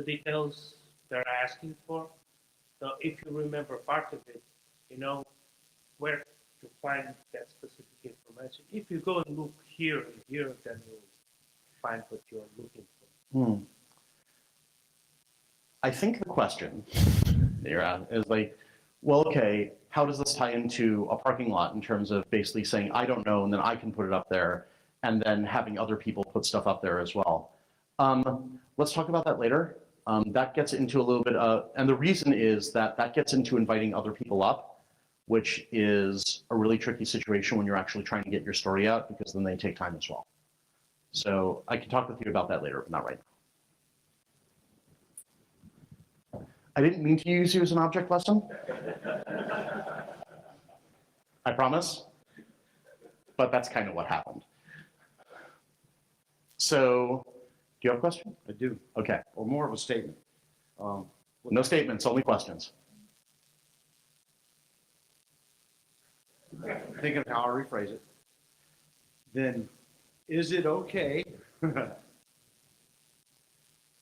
details they're asking for? So if you remember part of it, where to find that specific information. If you go and look here and here, then you'll find what you're looking for. I think the question is like, well, okay, how does this tie into a parking lot in terms of basically saying, I don't know, and then I can put it up there, and then having other people put stuff up there as well. Let's talk about that later. That gets into a little bit of, and the reason is that that gets into inviting other people up, which is a really tricky situation when you're actually trying to get your story out, because then they take time as well. So I can talk with you about that later, but not right now. I didn't mean to use you as an object lesson. I promise. But that's kind of what happened. So, do you have a question? I do, Okay. or more of a statement. No statements, only questions. Thinking of how I rephrase it. Then, is it okay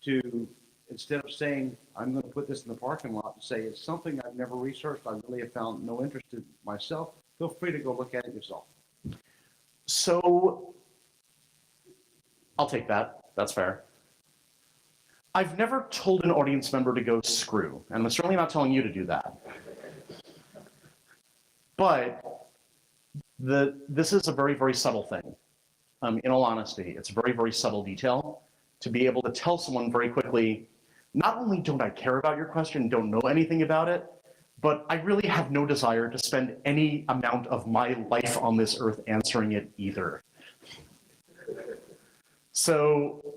to, instead of saying, I'm going to put this in the parking lot, say it's something I've never researched, I really have found no interest in myself, feel free to go look at it yourself. So, I'll take that. That's fair. I've never told an audience member to go screw, and I'm certainly not telling you to do that. But this is a very, very subtle thing. In all honesty, it's a very, very subtle detail to be able to tell someone very quickly, not only don't I care about your question, don't know anything about it, but I really have no desire to spend any amount of my life on this earth answering it either. So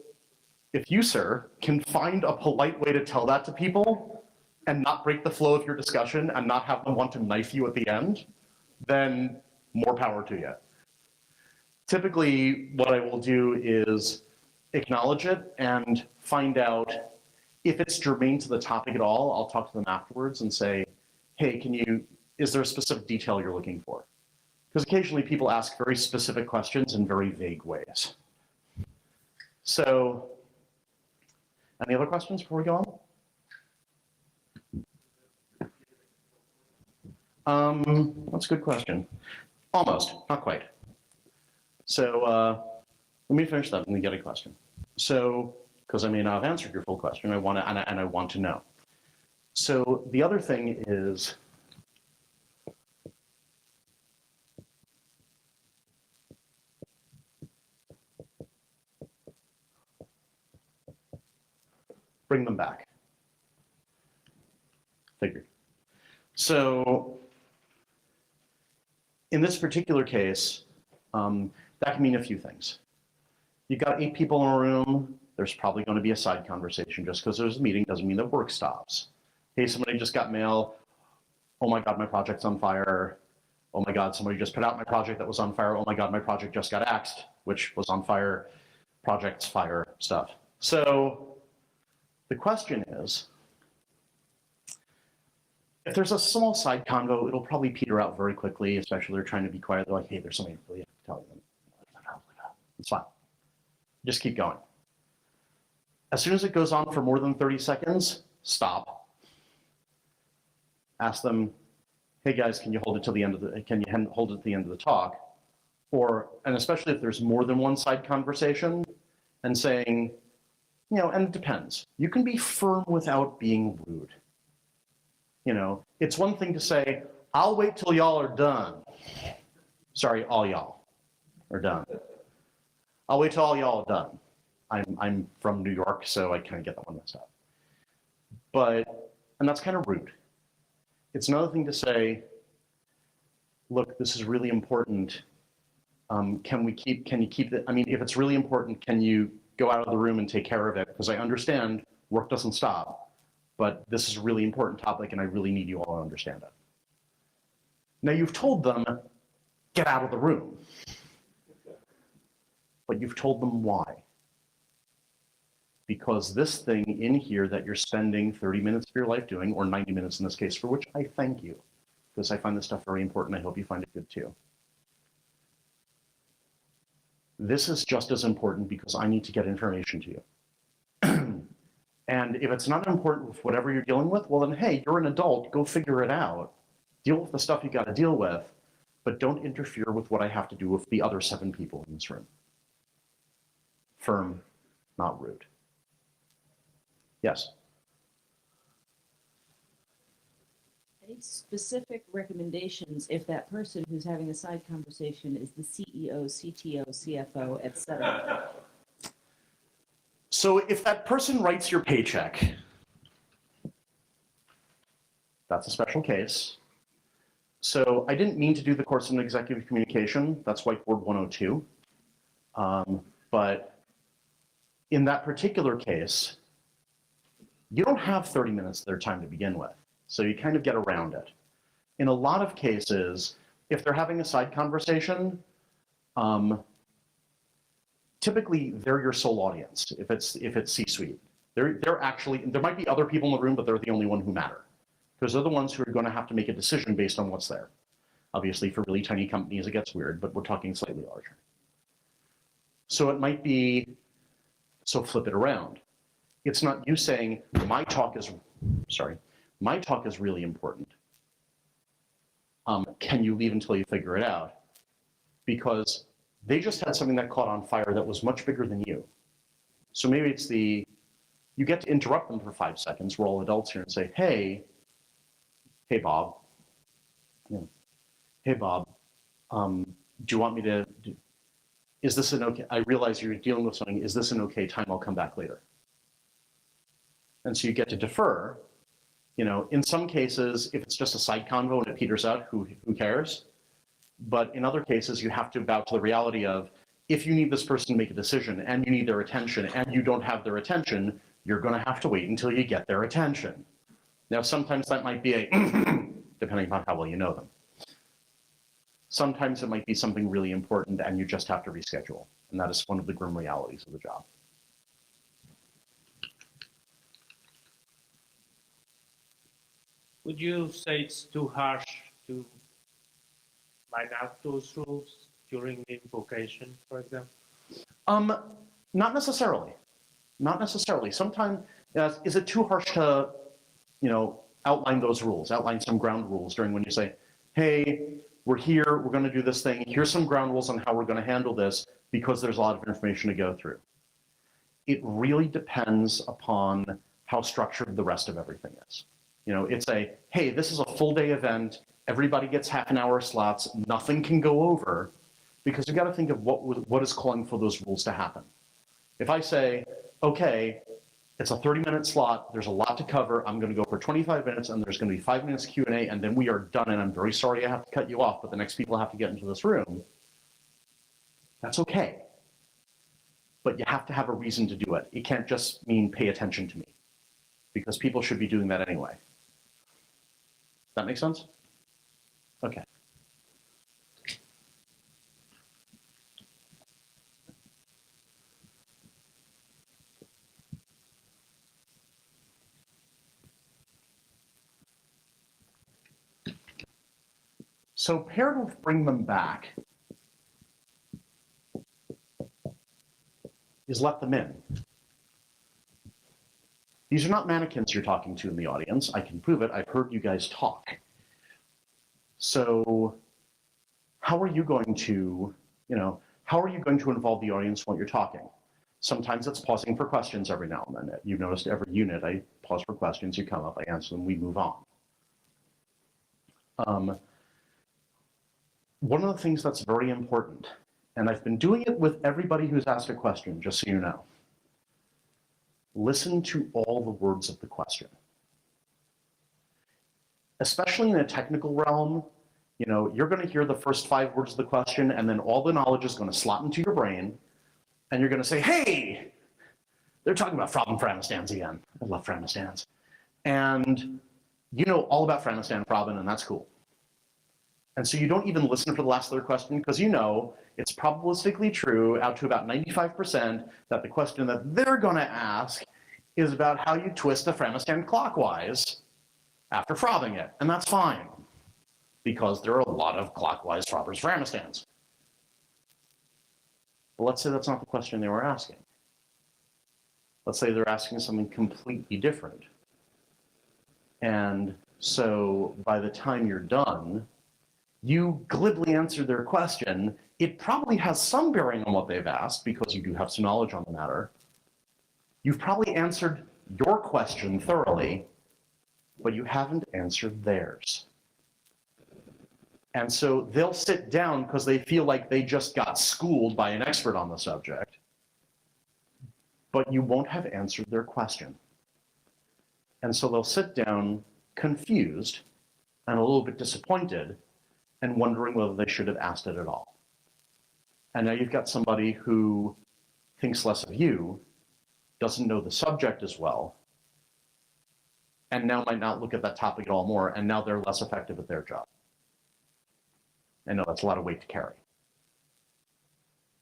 if you, sir, can find a polite way to tell that to people and not break the flow of your discussion and not have them want to knife you at the end, then more power to you. Typically, what I will do is acknowledge it and find out if it's germane to the topic at all. I'll talk to them afterwards and say, hey, is there a specific detail you're looking for? Because occasionally people ask very specific questions in very vague ways. So, any other questions before we go on? That's a good question. Almost, not quite. So let me finish that and then get a question. So, because I may not have answered your full question, I want to know. So the other thing is, bring them back. Figured. So in this particular case, that can mean a few things. You've got 8 people in a room. There's probably going to be a side conversation. Just because there's a meeting doesn't mean that work stops. Hey, somebody just got mail. Oh my God, my project's on fire. Oh my God, somebody just put out my project that was on fire. Oh my God, my project just got axed, which was on fire. Projects, fire, stuff. So the question is, if there's a small side convo, it'll probably peter out very quickly, especially if they're trying to be quiet. They're like, hey, there's something I really have to tell you. It's fine. Just keep going. As soon as it goes on for more than 30 seconds, stop. Ask them, hey guys, can you hold it till the end of the talk? Or, and especially if there's more than one side conversation, and saying, and it depends. You can be firm without being rude. It's one thing to say, I'll wait till y'all are done. Sorry, all y'all are done. I'll wait till all y'all are done. I'm from New York, so I kind of get that one messed up. And that's kind of rude. It's another thing to say, look, this is really important. Can you keep it? I mean, if it's really important, can you go out of the room and take care of it? Because I understand work doesn't stop, but this is a really important topic and I really need you all to understand it. Now you've told them, get out of the room. But you've told them why. Because this thing in here that you're spending 30 minutes of your life doing, or 90 minutes in this case, for which I thank you, because I find this stuff very important. I hope you find it good too. This is just as important because I need to get information to you. And if it's not important with whatever you're dealing with, well then, hey, you're an adult, go figure it out. Deal with the stuff you got to deal with, but don't interfere with what I have to do with the other 7 people in this room. Firm, not rude. Yes? any specific recommendations if that person who's having the side conversation is the CEO, CTO, CFO, etc.? So if that person writes your paycheck, that's a special case. So I didn't mean to do the course in executive communication. That's Whiteboard 102. But in that particular case, you don't have 30 minutes of their time to begin with. So you kind of get around it. In a lot of cases, if they're having a side conversation, typically they're your sole audience. If it's C-suite, they're actually, there might be other people in the room, but they're the only one who matter, because they're the ones who are going to have to make a decision based on what's there. Obviously, for really tiny companies, it gets weird, but we're talking slightly larger. So it might be, so flip it around. It's not you saying, my talk is really important. Can you leave until you figure it out? Because they just had something that caught on fire that was much bigger than you. So maybe it's you get to interrupt them for 5 seconds. We're all adults here, and say, hey Bob, hey Bob, do you want me to, is this an okay, I realize you're dealing with something, is this an okay time? I'll come back later. And so you get to defer. In some cases, if it's just a side convo and it peters out, who cares? But in other cases, you have to bow to the reality of, if you need this person to make a decision and you need their attention and you don't have their attention, you're going to have to wait until you get their attention. Now, sometimes that might be a, depending upon how well you know them. Sometimes it might be something really important and you just have to reschedule. And that is one of the grim realities of the job. Would you say it's too harsh to line out those rules during the invocation, for example? Not necessarily. Not necessarily. Sometimes, is it too harsh to, outline those rules, outline some ground rules during when you say, hey, we're here, we're going to do this thing, here's some ground rules on how we're going to handle this, because there's a lot of information to go through. It really depends upon how structured the rest of everything is. It's hey, this is a full day event, everybody gets half-an-hour slots, nothing can go over, because you got to think of what is calling for those rules to happen. If I say, okay, it's a 30-minute slot, there's a lot to cover, I'm going to go for 25 minutes, and there's going to be 5 minutes Q&A, and then we are done, and I'm very sorry I have to cut you off, but the next people have to get into this room, that's okay. But you have to have a reason to do it. It can't just mean pay attention to me, because people should be doing that anyway. That make sense? Okay. So paired with bring them back is let them in. These are not mannequins you're talking to in the audience. I can prove it. I've heard you guys talk. So how are you going to, involve the in what you're talking? Sometimes it's pausing for questions every now and then. You've noticed every unit, I pause for questions, you come up, I answer them, we move on. One of the things that's very important, and I've been doing it with everybody who's asked a question, just so you know, listen to all the words of the question. Especially in a technical realm, you're going to hear the first 5 words of the question, and then all the knowledge is going to slot into your brain, and you're going to say, hey, they're talking about Frobben-Framistan again. I love Framistans. And you know all about Framistan Frobben, and that's cool. And so you don't even listen for the last of their question, because it's probabilistically true out to about 95% that the question that they're going to ask is about how you twist a Framistan clockwise after frobbing it. And that's fine, because there are a lot of clockwise frobbers Framistans. But let's say that's not the question they were asking. Let's say they're asking something completely different. And so by the time you're done, you glibly answer their question. It probably has some bearing on what they've asked, because you do have some knowledge on the matter. You've probably answered your question thoroughly, but you haven't answered theirs. And so they'll sit down because they feel like they just got schooled by an expert on the subject, but you won't have answered their question. And so they'll sit down confused and a little bit disappointed and wondering whether they should have asked it at all. And now you've got somebody who thinks less of you, doesn't know the subject as well, and now might not look at that topic at all more, and now they're less effective at their job. I know that's a lot of weight to carry.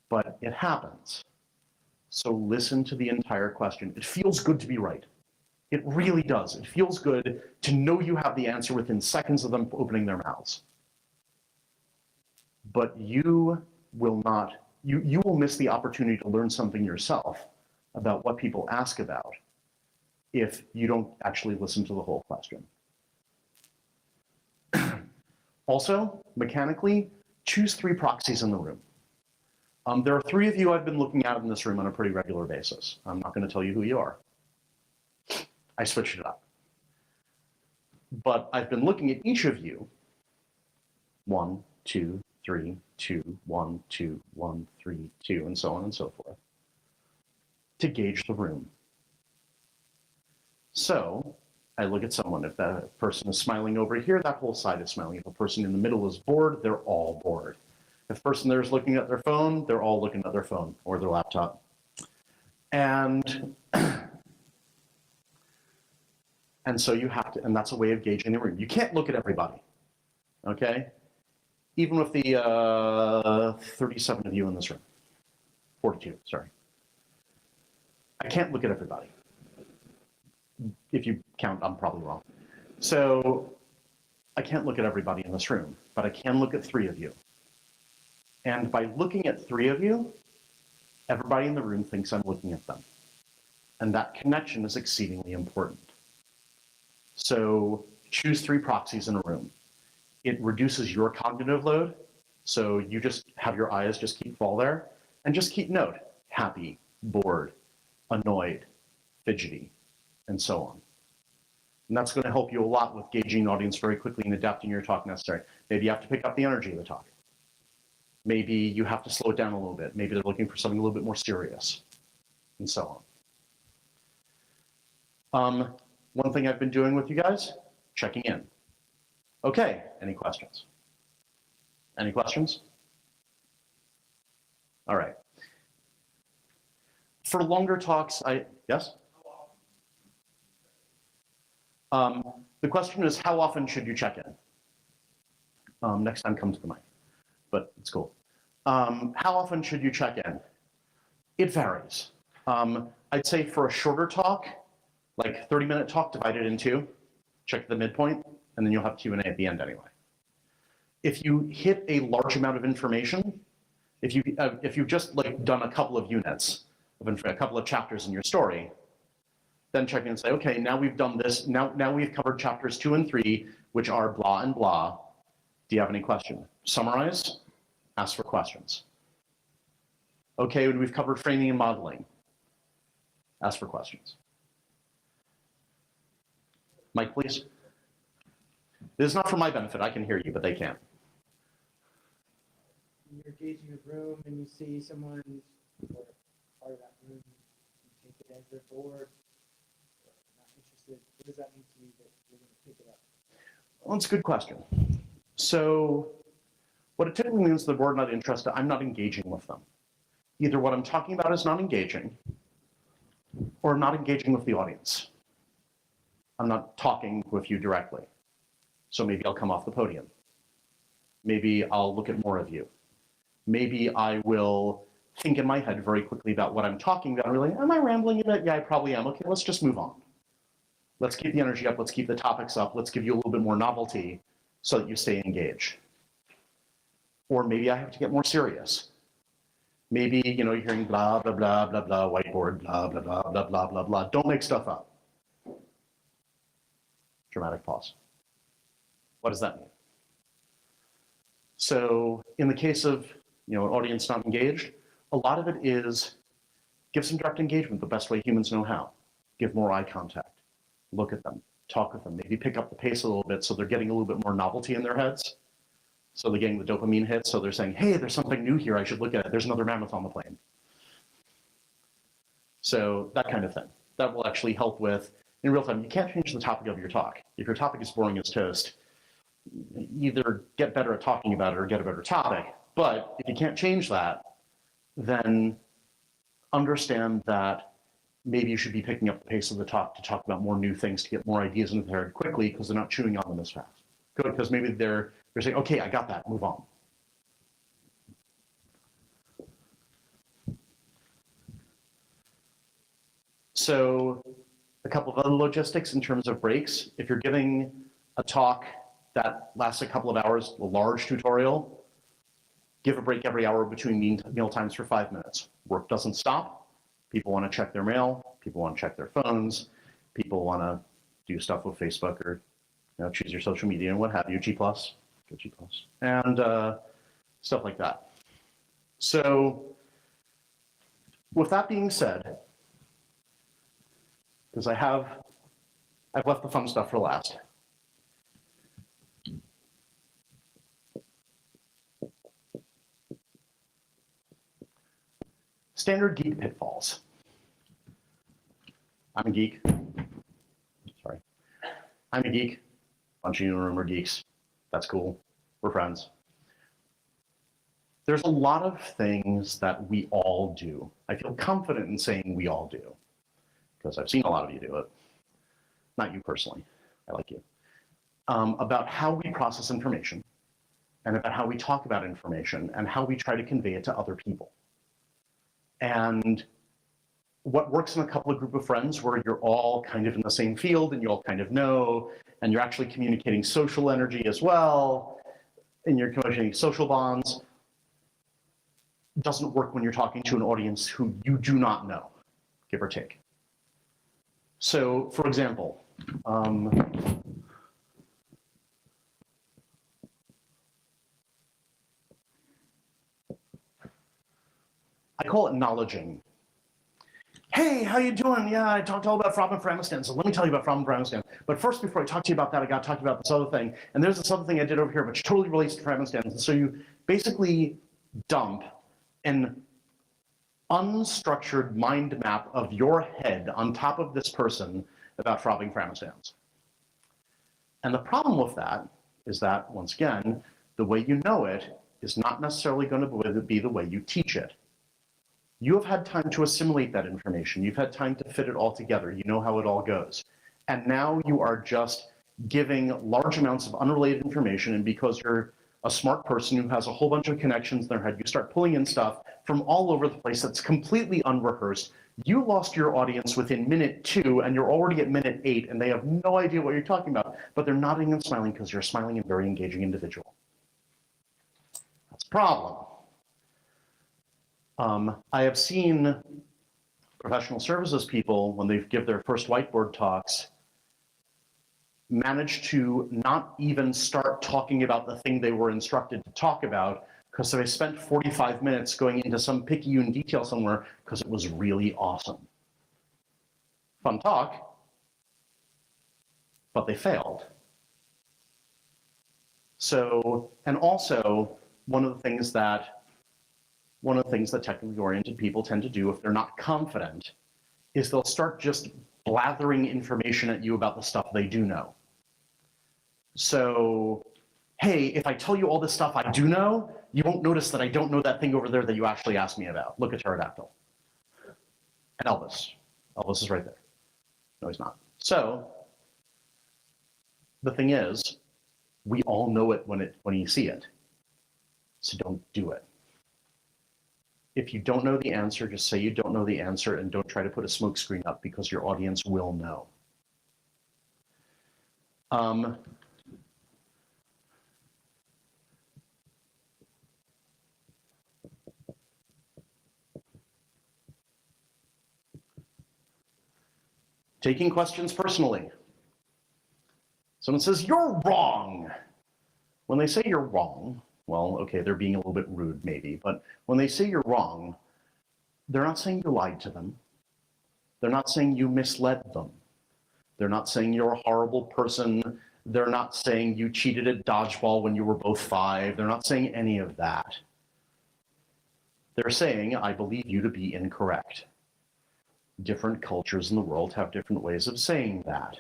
But it happens. So listen to the entire question. It feels good to be right. It really does. It feels good to know you have the answer within seconds of them opening their mouths. But you will not, you will miss the opportunity to learn something yourself about what people ask about if you don't actually listen to the whole question. Also, mechanically, choose 3 proxies in the room. There are 3 of you I've been looking at in this room on a pretty regular basis. I'm not going to tell you who you are. I switched it up. But I've been looking at each of you, 1, 2, 3, 2, 1, 2, 1, 3, 2, and so on and so forth, to gauge the room. So I look at someone. If that person is smiling over here, that whole side is smiling. If a person in the middle is bored, they're all bored. If the person there is looking at their phone, they're all looking at their phone or their laptop. And so you have to, and that's a way of gauging the room. You can't look at everybody, okay? Even with the 37 of you in this room, 42, sorry. I can't look at everybody. If you count, I'm probably wrong. So I can't look at everybody in this room, but I can look at 3 of you. And by looking at 3 of you, everybody in the room thinks I'm looking at them. And that connection is exceedingly important. So choose 3 proxies in a room. It reduces your cognitive load. So you just have your eyes just keep fall there and just keep note, happy, bored, annoyed, fidgety, and so on. And that's going to help you a lot with gauging the audience very quickly and adapting your talk necessary. Maybe you have to pick up the energy of the talk. Maybe you have to slow it down a little bit. Maybe they're looking for something a little bit more serious, and so on. One thing I've been doing with you guys, checking in. Okay, any questions? Any questions? All right. For longer talks, yes? The question is, how often should you check in? Next time come to the mic, but it's cool. How often should you check in? It varies. I'd say for a shorter talk, like 30-minute talk, divide it in 2, check the midpoint, and then you'll have Q&A at the end anyway. If you hit a large amount of information, if you've just like done a couple of units, a couple of chapters in your story, then check in and say, okay, now we've done this, now we've covered chapters 2 and 3, which are blah and blah. Do you have any question? Summarize, ask for questions. Okay, we've covered framing and modeling. Ask for questions. Mike, please. This is not for my benefit. I can hear you, but they can't. You're gauging a room and you see someone or part of that room, you take it as they're bored, not interested. What does that mean to you that you're going to pick it up? Well, it's a good question. So what it typically means, the word not interested, I'm not engaging with them. Either what I'm talking about is not engaging, or I'm not engaging with the audience. I'm not talking with you directly. So maybe I'll come off the podium. Maybe I'll look at more of you. Maybe I will think in my head very quickly about what I'm talking about. Really, am I rambling a bit? Yeah, I probably am. Okay, let's just move on. Let's keep the energy up. Let's keep the topics up. Let's give you a little bit more novelty so that you stay engaged. Or maybe I have to get more serious. Maybe, you're hearing blah, blah, blah, blah, blah, whiteboard, blah, blah, blah, blah, blah, blah, blah. Don't make stuff up. Dramatic pause. What does that mean? So in the case of, an audience not engaged, a lot of it is give some direct engagement the best way humans know how. Give more eye contact. Look at them. talk with them, maybe pick up the pace a little bit so they're getting a little bit more novelty in their heads. So they're getting the dopamine hit, so they're saying, hey, there's something new here, I should look at it. There's another mammoth on the plane. So that kind of thing. That will actually help with, in real time, you can't change the topic of your talk. If your topic is boring as toast, either get better at talking about it or get a better topic. But if you can't change that, then understand that maybe you should be picking up the pace of the talk to talk about more new things, to get more ideas into their head quickly, because they're not chewing on them as fast. Good, because maybe they're saying, okay, I got that, move on. So a couple of other logistics in terms of breaks. If you're giving a talk that lasts a couple of hours, a large tutorial, give a break every hour between meal times for 5 minutes. Work doesn't stop. People want to check their mail. People want to check their phones. People want to do stuff with Facebook or choose your social media and what have you, G+, go G+, and stuff like that. So with that being said, because I've left the fun stuff for last. Standard geek pitfalls. I'm a geek. Sorry. I'm a geek. A bunch of you in the room are geeks. That's cool. We're friends. There's a lot of things that we all do. I feel confident in saying we all do, because I've seen a lot of you do it. Not you personally. I like you. About how we process information and about how we talk about information and how we try to convey it to other people. And what works in a couple of group of friends where you're all kind of in the same field and you all kind of know, and you're actually communicating social energy as well, and you're communicating social bonds, doesn't work when you're talking to an audience who you do not know, give or take. So, for example, I call it knowledging. Hey, how you doing? Yeah, I talked all about Fromm so let me tell you about Fromm. But first, before I talk to you about that, I got to talk about this other thing. And there's this other thing I did over here, which totally relates to Fromm. And so you basically dump an unstructured mind map of your head on top of this person about Fromm. And the problem with that is that, once again, the way you know it is not necessarily going to be the way you teach it. You have had time to assimilate that information. You've had time to fit it all together. You know how it all goes. And now you are just giving large amounts of unrelated information, and because you're a smart person who has a whole bunch of connections in their head, you start pulling in stuff from all over the place that's completely unrehearsed. You lost your audience within minute 2, and you're already at minute 8, and they have no idea what you're talking about, but they're nodding and smiling because you're a smiling and very engaging individual. That's a problem. I have seen professional services people, when they give their first whiteboard talks, manage to not even start talking about the thing they were instructed to talk about, because they spent 45 minutes going into some picayune detail somewhere because it was really awesome. Fun talk, but they failed. So, and also, one of the things that technically oriented people tend to do if they're not confident is they'll start just blathering information at you about the stuff they do know. So, hey, if I tell you all this stuff I do know, you won't notice that I don't know that thing over there that you actually asked me about. Look at pterodactyl. And Elvis. Elvis is right there. No, he's not. So, the thing is, we all know it when you see it. So don't do it. If you don't know the answer, just say you don't know the answer and don't try to put a smoke screen up, because your audience will know. Taking questions personally. Someone says, you're wrong. When they say you're wrong, well, okay, they're being a little bit rude maybe, but when they say you're wrong, they're not saying you lied to them. They're not saying you misled them. They're not saying you're a horrible person. They're not saying you cheated at dodgeball when you were both 5. They're not saying any of that. They're saying, I believe you to be incorrect. Different cultures in the world have different ways of saying that.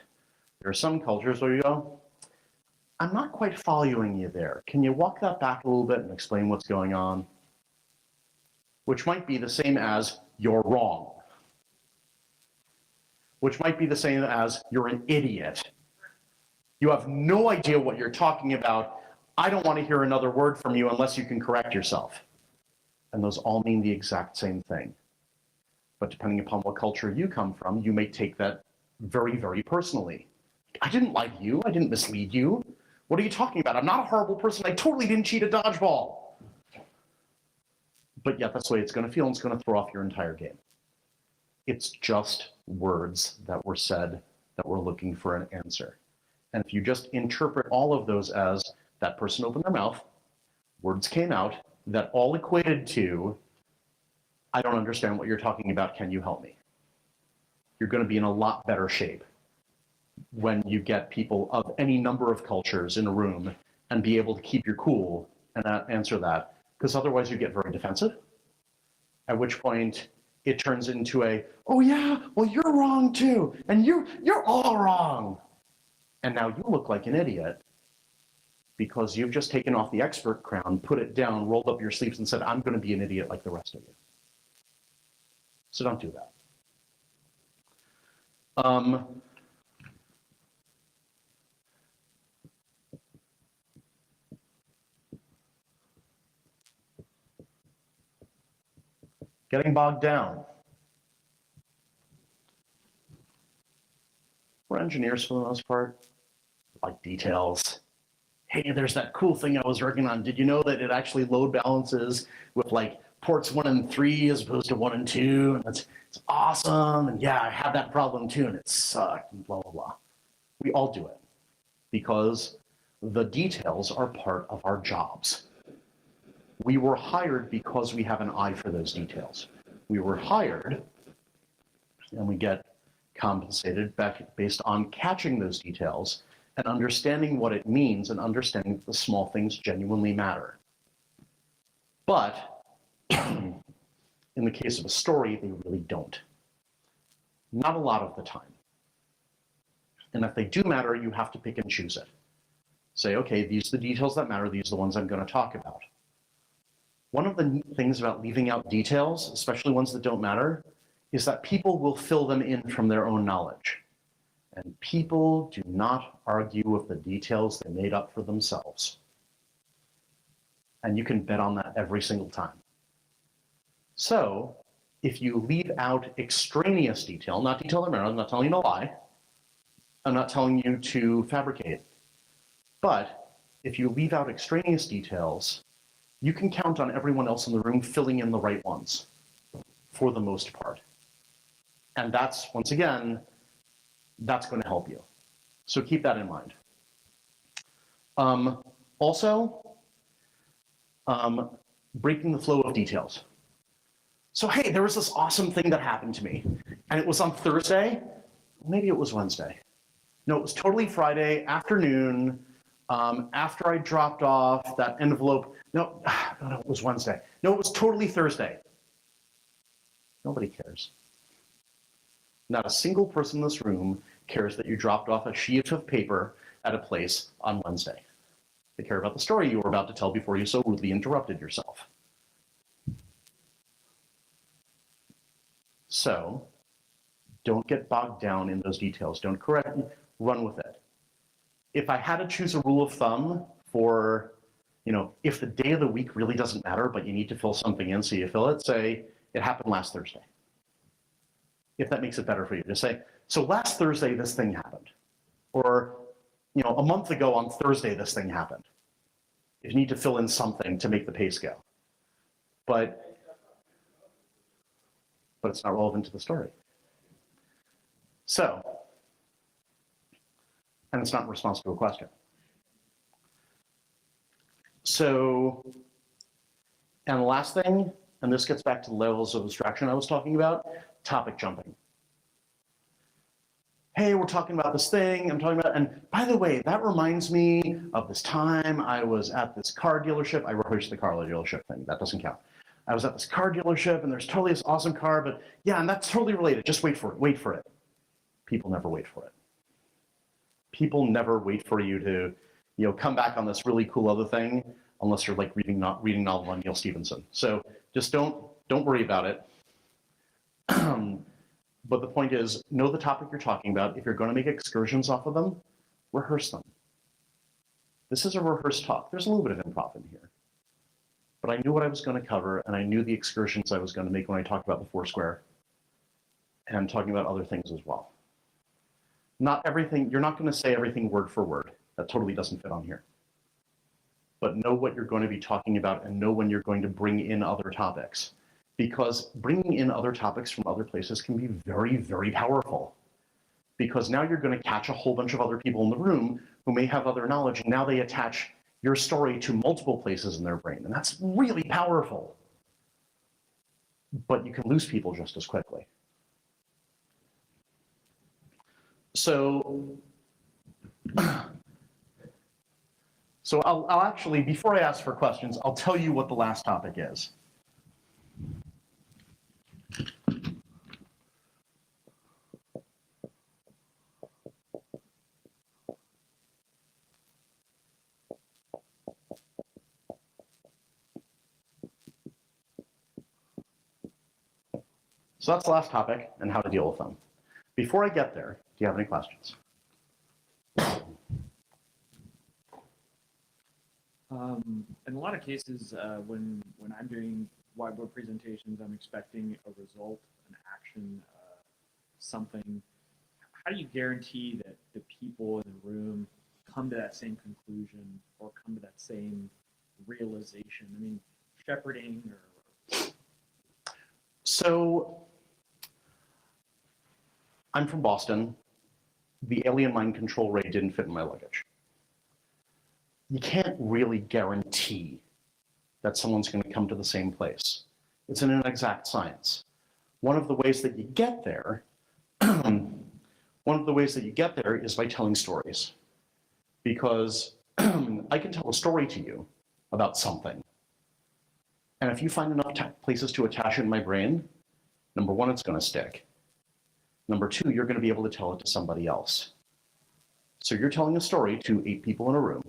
There are some cultures where you go, I'm not quite following you there. Can you walk that back a little bit and explain what's going on? Which might be the same as, you're wrong. Which might be the same as, you're an idiot. You have no idea what you're talking about. I don't want to hear another word from you unless you can correct yourself. And those all mean the exact same thing. But depending upon what culture you come from, you may take that very, very personally. I didn't lie to you. I didn't mislead you. What are you talking about? I'm not a horrible person. I totally didn't cheat at dodgeball. But yet that's the way it's going to feel, and it's going to throw off your entire game. It's just words that were said that were looking for an answer. And if you just interpret all of those as that person opened their mouth, words came out, that all equated to, I don't understand what you're talking about, can you help me? You're going to be in a lot better shape when you get people of any number of cultures in a room and be able to keep your cool and answer that, because otherwise you get very defensive, at which point it turns into a, oh yeah, well you're wrong too, and you're all wrong. And now you look like an idiot because you've just taken off the expert crown, put it down, rolled up your sleeves and said, I'm going to be an idiot like the rest of you. So don't do that. Getting bogged down. We're engineers for the most part, like details. Hey, there's that cool thing I was working on. Did you know that it actually load balances with like ports 1 and 3 as opposed to 1 and 2? And it's awesome. And yeah, I had that problem too, and it sucked, and blah, blah, blah. We all do it because the details are part of our jobs. We were hired because we have an eye for those details. We were hired, and we get compensated based on catching those details and understanding what it means and understanding that the small things genuinely matter. But in the case of a story, they really don't. Not a lot of the time. And if they do matter, you have to pick and choose it. Say, okay, these are the details that matter, these are the ones I'm going to talk about. One of the neat things about leaving out details, especially ones that don't matter, is that people will fill them in from their own knowledge. And people do not argue with the details they made up for themselves. And you can bet on that every single time. So if you leave out extraneous detail, not detail that matters, I'm not telling you to lie, I'm not telling you to fabricate, but if you leave out extraneous details, you can count on everyone else in the room filling in the right ones, for the most part. And that's, once again, that's going to help you. So keep that in mind. Also, breaking the flow of details. So hey, there was this awesome thing that happened to me, and it was on Thursday, maybe it was Wednesday. No, it was totally Friday afternoon, after I dropped off that envelope. No, it was Wednesday. No, it was totally Thursday. Nobody cares. Not a single person in this room cares that you dropped off a sheet of paper at a place on Wednesday. They care about the story you were about to tell before you so rudely interrupted yourself. So, don't get bogged down in those details. Don't correct, run with it. If I had to choose a rule of thumb for, if the day of the week really doesn't matter, but you need to fill something in, so you fill it, say, it happened last Thursday. If that makes it better for you, just say, so last Thursday, this thing happened. Or, a month ago on Thursday, this thing happened. If you need to fill in something to make the pace go. But it's not relevant to the story. So, and it's not in response to a question. So, and the last thing, and this gets back to the levels of abstraction I was talking about, topic jumping. hey, we're talking about this thing, I'm talking about, and by the way, that reminds me of this time I was at this car dealership. I rehearsed the car dealership thing, that doesn't count. I was at this car dealership and there's totally this awesome car, but yeah, and that's totally related, just wait for it, wait for it. People never wait for it. People never wait for you to, come back on this really cool other thing, unless you're like reading novel on Neil Stephenson. So just don't worry about it. But the point is, know the topic you're talking about. If you're going to make excursions off of them, rehearse them. This is a rehearsed talk. There's a little bit of improv in here. But I knew what I was going to cover, and I knew the excursions I was going to make when I talked about the Foursquare, and I'm talking about other things as well. Not everything, you're not going to say everything word for word. That totally doesn't fit on here. But know what you're going to be talking about and know when you're going to bring in other topics. Because bringing in other topics from other places can be very, very powerful. Because now you're going to catch a whole bunch of other people in the room who may have other knowledge, and now they attach your story to multiple places in their brain, and that's really powerful. But you can lose people just as quickly. So I'll actually, before I ask for questions, I'll tell you what the last topic is. So that's the last topic and how to deal with them. Before I get there, do you have any questions? In a lot of cases, when I'm doing whiteboard presentations, I'm expecting a result, an action, something. How do you guarantee that the people in the room come to that same conclusion or come to that same realization? I mean, shepherding or... So I'm from Boston. The alien mind control ray didn't fit in my luggage. You can't really guarantee that someone's going to come to the same place. It's an inexact science. One of the ways that you get there, is by telling stories. Because I can tell a story to you about something. And if you find enough places to attach it in my brain, number one, it's going to stick. Number two, you're going to be able to tell it to somebody else. So you're telling a story to 8 people in a room.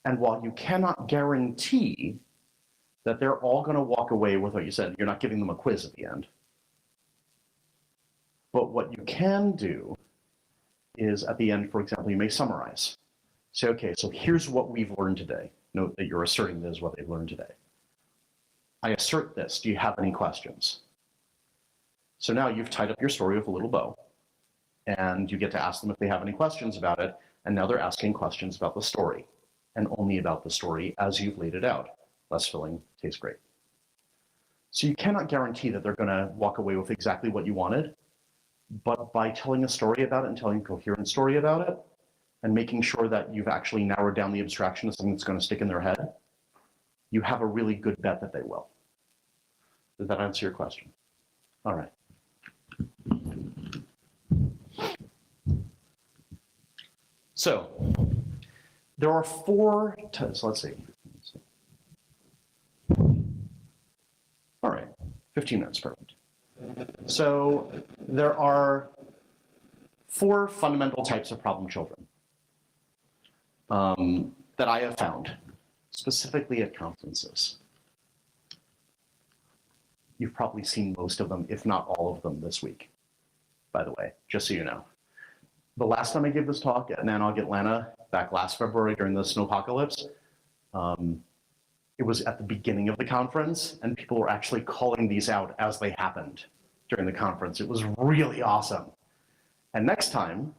And while you cannot guarantee that they're all going to walk away with what you said, you're not giving them a quiz at the end. But what you can do is at the end, for example, you may summarize. Say, okay, so here's what we've learned today. Note that you're asserting this is what they've learned today. I assert this. Do you have any questions? So now you've tied up your story with a little bow, and you get to ask them if they have any questions about it, and now they're asking questions about the story, and only about the story as you've laid it out. Less filling, tastes great. So you cannot guarantee that they're going to walk away with exactly what you wanted, but by telling a story about it and telling a coherent story about it, and making sure that you've actually narrowed down the abstraction to something that's going to stick in their head, you have a really good bet that they will. Does that answer your question? All right. So there are 4 tests. Let's see. All right, 15 minutes, perfect. So there are 4 fundamental types of problem children that I have found, specifically at conferences. You've probably seen most of them, if not all of them, this week, by the way, just so you know. The last time I gave this talk at NANOG Atlanta, back last February during the snowpocalypse, it was at the beginning of the conference, and people were actually calling these out as they happened during the conference. It was really awesome. And next time,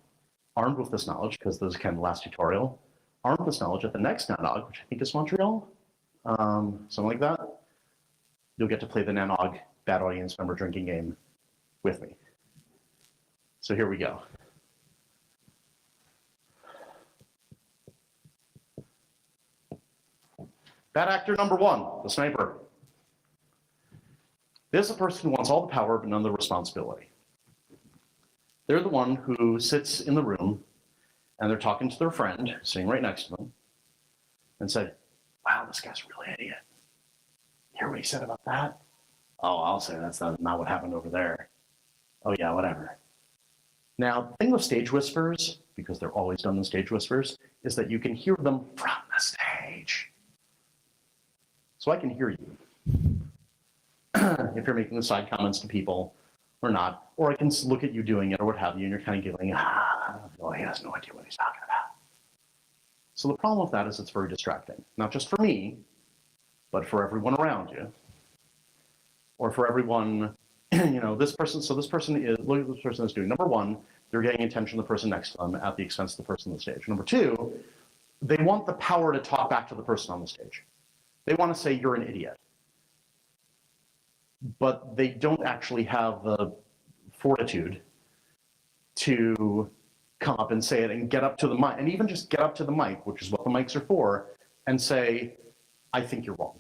armed with this knowledge, because this is kind of the last tutorial, armed with this knowledge at the next NANOG, which I think is Montreal, something like that, you'll get to play the NANOG Bad Audience Member Drinking game with me. So here we go. Bad actor number 1, the sniper. This is a person who wants all the power but none of the responsibility. They're the one who sits in the room and they're talking to their friend sitting right next to them and said, wow, this guy's really an idiot. Hear what he said about that? Oh, I'll say that's not what happened over there. Oh yeah, whatever. Now, the thing with stage whispers, because they're always done in stage whispers, is that you can hear them from the stage. So I can hear you if you're making the side comments to people or not, or I can look at you doing it or what have you, and you're kind of giggling, well, he has no idea what he's talking about. So the problem with that is it's very distracting, not just for me, but for everyone around you, or for everyone, this person, so this person is, look at what this person is doing. Number one, they're getting attention of the person next to them at the expense of the person on the stage. Number two, they want the power to talk back to the person on the stage. They want to say, you're an idiot. But they don't actually have the fortitude to come up and say it and get up to the mic, and even just get up to the mic, which is what the mics are for, and say, I think you're wrong.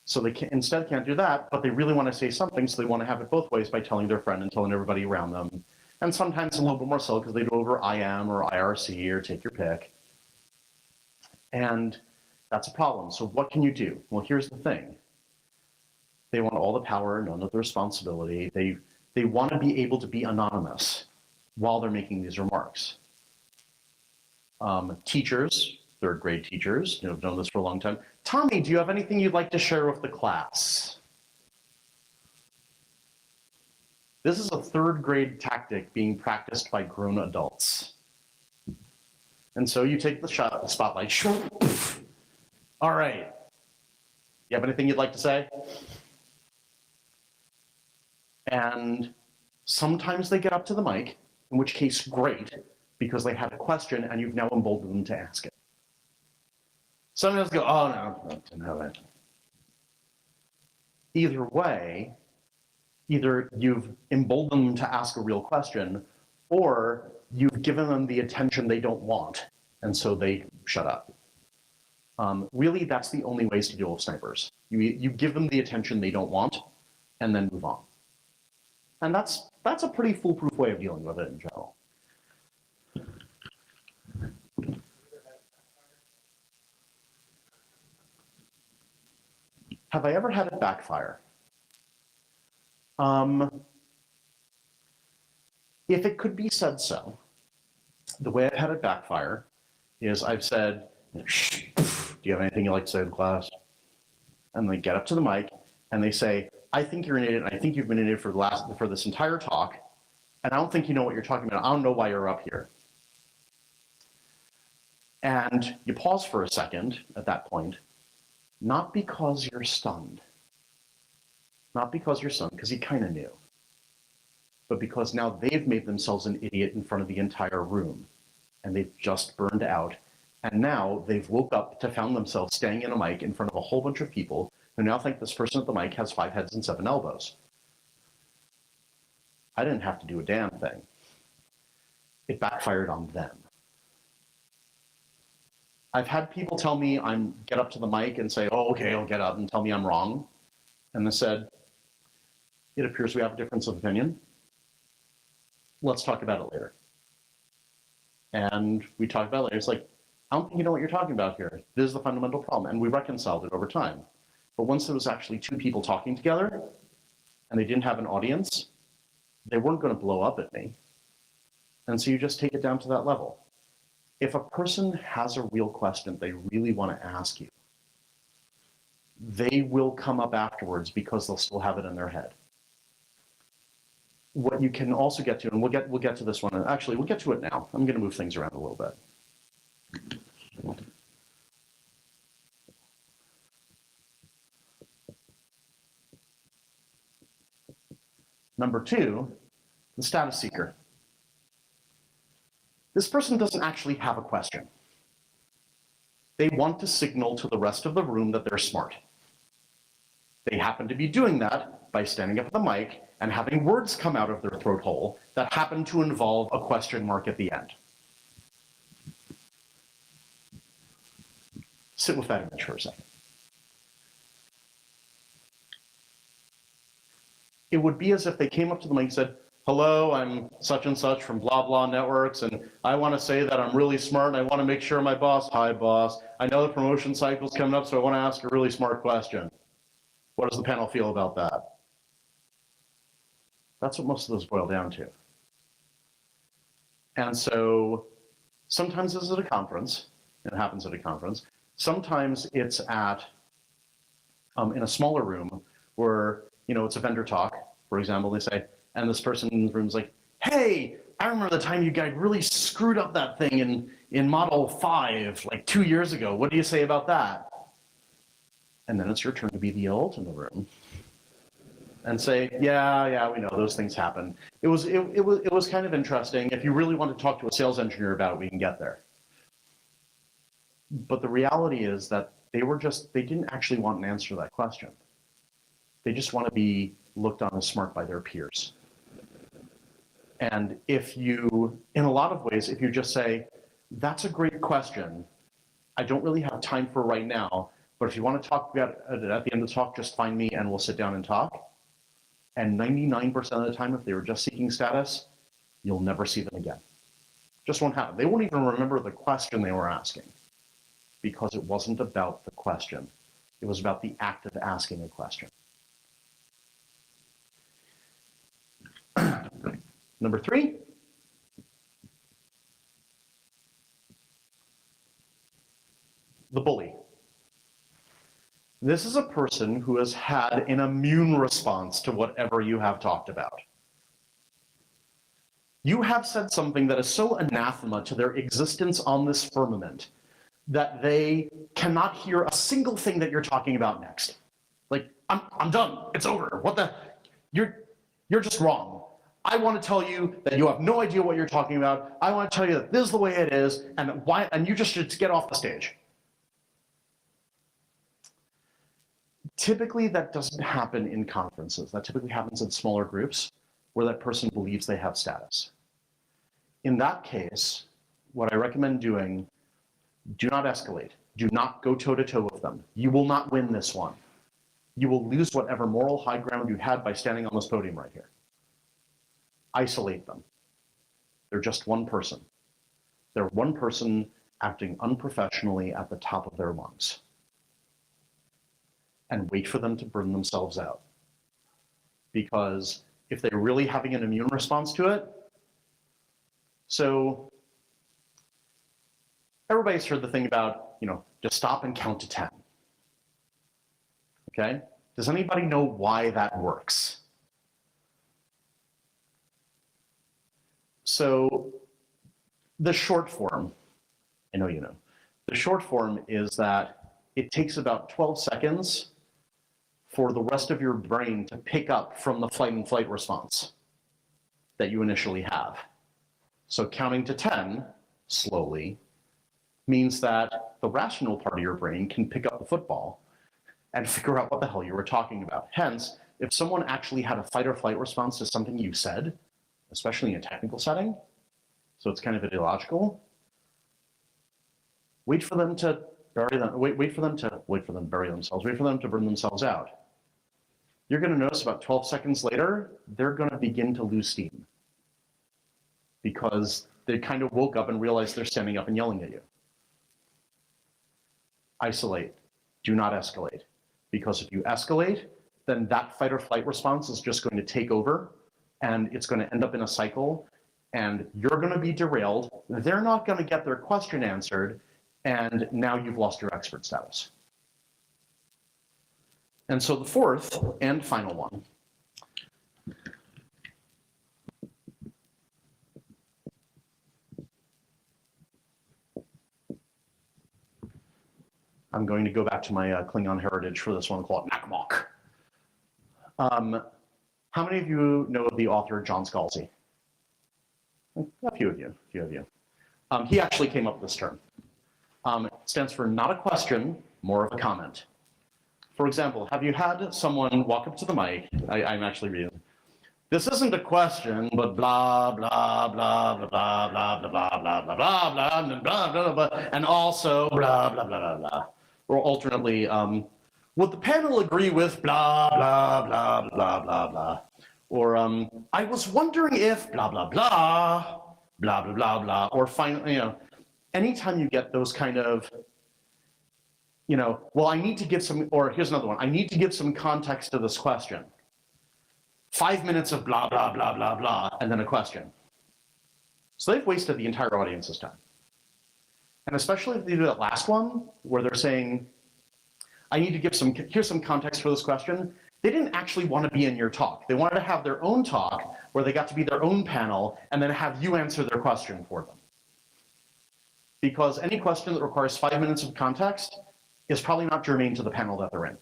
So they instead can't do that, but they really want to say something, so they want to have it both ways by telling their friend and telling everybody around them. And sometimes a little bit more so because they do over IM or IRC or take your pick. And that's a problem. So what can you do? Well, here's the thing. They want all the power, none of the responsibility. They want to be able to be anonymous while they're making these remarks. Teachers, third grade teachers, have known this for a long time. Tommy, do you have anything you'd like to share with the class? This is a third grade tactic being practiced by grown adults. And so you take the spotlight. All right. You have anything you'd like to say? And sometimes they get up to the mic, in which case, great, because they had a question and you've now emboldened them to ask it. Sometimes go, oh, no, didn't have it. Either way, either you've emboldened them to ask a real question, or you've given them the attention they don't want, and so they shut up. Really, that's the only ways to deal with snipers. You give them the attention they don't want, and then move on. And that's a pretty foolproof way of dealing with it in general. Have I ever had it backfire? If it could be said so, the way I've had it backfire is I've said, do you have anything you'd like to say in class? And they get up to the mic and they say, I think you're an idiot, and I think you've been an idiot for this entire talk, and I don't think you know what you're talking about. I don't know why you're up here. And you pause for a second at that point, not because you're stunned, because he kind of knew, but because now they've made themselves an idiot in front of the entire room, and they've just burned out, and now they've woke up to found themselves standing in a mic in front of a whole bunch of people who now think this person at the mic has 5 heads and 7 elbows. I didn't have to do a damn thing. It backfired on them. I've had people tell me get up to the mic and say, oh, okay, I'll get up, and tell me I'm wrong. And they said, it appears we have a difference of opinion. Let's talk about it later. And we talked about it later. It's like, I don't think you know what you're talking about here. This is the fundamental problem. And we reconciled it over time. But once there was actually 2 people talking together and they didn't have an audience, they weren't going to blow up at me. And so you just take it down to that level. If a person has a real question they really want to ask you, they will come up afterwards because they'll still have it in their head. What you can also get to, and we'll get to this one, and actually we'll get to it now. I'm going to move things around a little bit. Number 2, the status seeker. This person doesn't actually have a question. They want to signal to the rest of the room that they're smart. They happen to be doing that by standing up at the mic and having words come out of their throat hole that happen to involve a question mark at the end. Sit with that image for a second. It would be as if they came up to the mic and said, hello, I'm such and such from blah, blah networks, and I want to say that I'm really smart, and I want to make sure my boss, hi boss, I know the promotion cycle's coming up, so I want to ask a really smart question. What does the panel feel about that? That's what most of those boil down to. And so sometimes this is at a conference, it happens at a conference. Sometimes it's at, in a smaller room where, it's a vendor talk, for example, they say, and this person in the room is like, hey, I remember the time you guys really screwed up that thing in Model 5, like 2 years ago. What do you say about that? And then it's your turn to be the adult in the room and say, yeah, we know those things happen. It was kind of interesting. If you really want to talk to a sales engineer about it, we can get there. But the reality is that they didn't actually want an answer to that question. They just want to be looked on as smart by their peers. And if you, in a lot of ways, if you just say, that's a great question, I don't really have time for it right now, but if you want to talk about it at the end of the talk, just find me and we'll sit down and talk. And 99% of the time, if they were just seeking status, you'll never see them again. Just won't happen. They won't even remember the question they were asking because it wasn't about the question. It was about the act of asking a question. Number 3, the bully. This is a person who has had an immune response to whatever you have talked about. You have said something that is so anathema to their existence on this firmament that they cannot hear a single thing that you're talking about next. Like, I'm done. It's over. What the? You're just wrong. I want to tell you that you have no idea what you're talking about. I want to tell you that this is the way it is, and you just should get off the stage. Typically, that doesn't happen in conferences. That typically happens in smaller groups where that person believes they have status. In that case, what I recommend doing, do not escalate. Do not go toe-to-toe with them. You will not win this one. You will lose whatever moral high ground you had by standing on this podium right here. Isolate them. They're just one person. They're one person acting unprofessionally at the top of their lungs. And wait for them to burn themselves out. Because if they're really having an immune response to it, so everybody's heard the thing about, just stop and count to 10. Okay? Does anybody know why that works? So the short form, I know you know, the short form is that it takes about 12 seconds for the rest of your brain to pick up from the fight and flight response that you initially have. So counting to 10 slowly means that the rational part of your brain can pick up the football and figure out what the hell you were talking about. Hence, if someone actually had a fight or flight response to something you said, especially in a technical setting, so it's kind of illogical, wait for them to bury themselves, burn themselves out. You're going to notice about 12 seconds later, they're going to begin to lose steam because they kind of woke up and realized they're standing up and yelling at you. Isolate. Do not escalate. Because if you escalate, then that fight or flight response is just going to take over and it's going to end up in a cycle and you're going to be derailed. They're not going to get their question answered and now you've lost your expert status. And so the fourth and final one I'm going to go back to my Klingon heritage for this one, called Nakmok. How many of you know the author John Scalzi? A few of you. He actually came up with this term. It stands for not a question, more of a comment. For example, have you had someone walk up to the mic? I'm actually reading. This isn't a question, but blah, blah, blah, blah, blah, blah, blah, blah, blah, blah, blah, blah, blah, blah, blah, and also blah, blah, blah, blah, blah. Or alternately, would the panel agree with blah, blah, blah, blah, blah, blah? Or I was wondering if blah, blah, blah, blah, blah, blah, blah. Or finally, anytime you get those kind of, well, I need to give some, or here's another one. I need to give some context to this question. 5 minutes of blah, blah, blah, blah, blah, and then a question. So they've wasted the entire audience's time. And especially if they do that last one, where they're saying, I need to give here's some context for this question. They didn't actually want to be in your talk. They wanted to have their own talk where they got to be their own panel and then have you answer their question for them. Because any question that requires 5 minutes of context is probably not germane to the panel that they're in.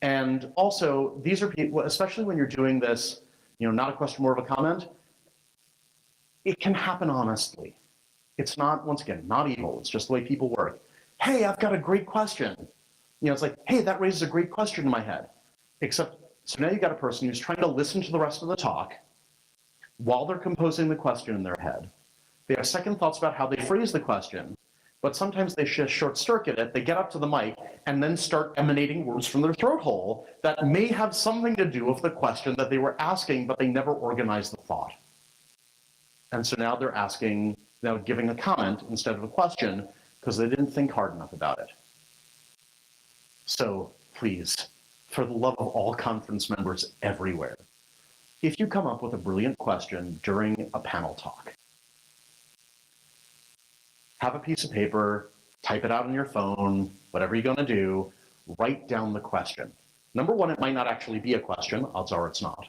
And also, these are people, especially when you're doing this, not a question, more of a comment, it can happen honestly. It's not, once again, not evil. It's just the way people work. Hey, I've got a great question. It's like, hey, that raises a great question in my head. Except, so now you've got a person who's trying to listen to the rest of the talk while they're composing the question in their head. They have second thoughts about how they phrase the question, but sometimes they just short circuit it, they get up to the mic, and then start emanating words from their throat hole that may have something to do with the question that they were asking, but they never organized the thought. And so now they're giving a comment instead of a question, because they didn't think hard enough about it. So please, for the love of all conference members everywhere, if you come up with a brilliant question during a panel talk, have a piece of paper, type it out on your phone, whatever you're going to do, write down the question. Number one, it might not actually be a question, odds are it's not.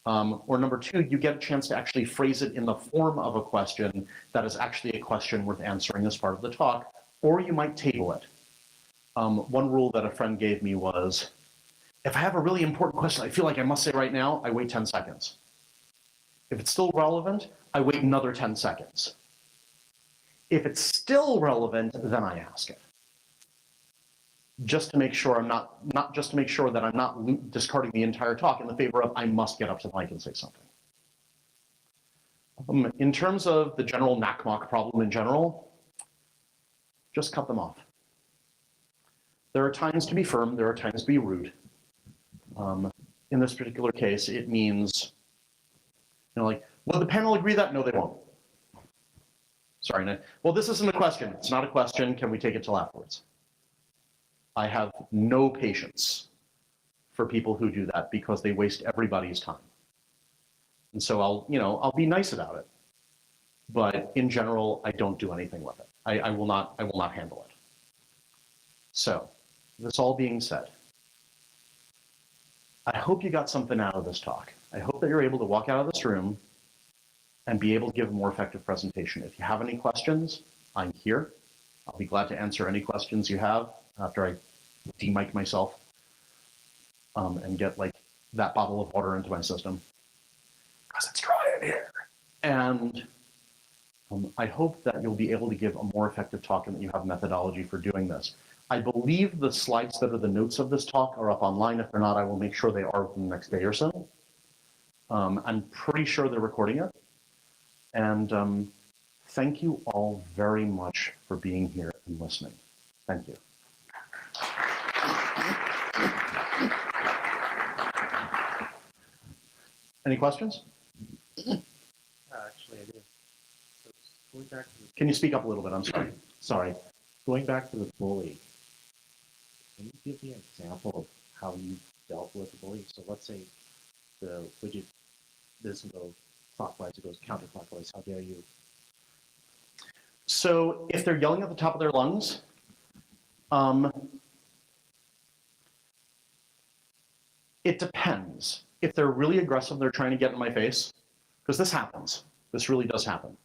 Or number two, you get a chance to actually phrase it in the form of a question that is actually a question worth answering as part of the talk, or you might table it. One rule that a friend gave me was, if I have a really important question I feel like I must say right now, I wait 10 seconds. If it's still relevant, I wait another 10 seconds. If it's still relevant, then I ask it. Just to make sure just to make sure that I'm not discarding the entire talk in the favor of I must get up to the mic and say something. In terms of the general NACMOC problem in general, just cut them off. There are times to be firm, there are times to be rude. In this particular case, it means, will the panel agree that? No, they won't. Sorry, Nick. Well, this isn't a question. It's not a question. Can we take it till afterwards? I have no patience for people who do that because they waste everybody's time. And so I'll be nice about it. But in general, I don't do anything with it. I will not handle it. So, this all being said, I hope you got something out of this talk. I hope that you're able to walk out of this room and be able to give a more effective presentation. If you have any questions, I'm here. I'll be glad to answer any questions you have after I de-mic myself and get that bottle of water into my system, because it's dry in here. And I hope that you'll be able to give a more effective talk and that you have methodology for doing this. I believe the slides that are the notes of this talk are up online. If they're not, I will make sure they are within the next day or so. I'm pretty sure they're recording it. And thank you all very much for being here and listening. Thank you. Any questions? Actually, I do. So going back to Can you speak up a little bit? I'm sorry. Sorry. Going back to the bully, can you give me an example of how you dealt with the bully? So let's say the widget doesn't go clockwise, it goes counterclockwise. How dare you? So if they're yelling at the top of their lungs, it depends. If they're really aggressive, they're trying to get in my face, because this happens. This really does happen.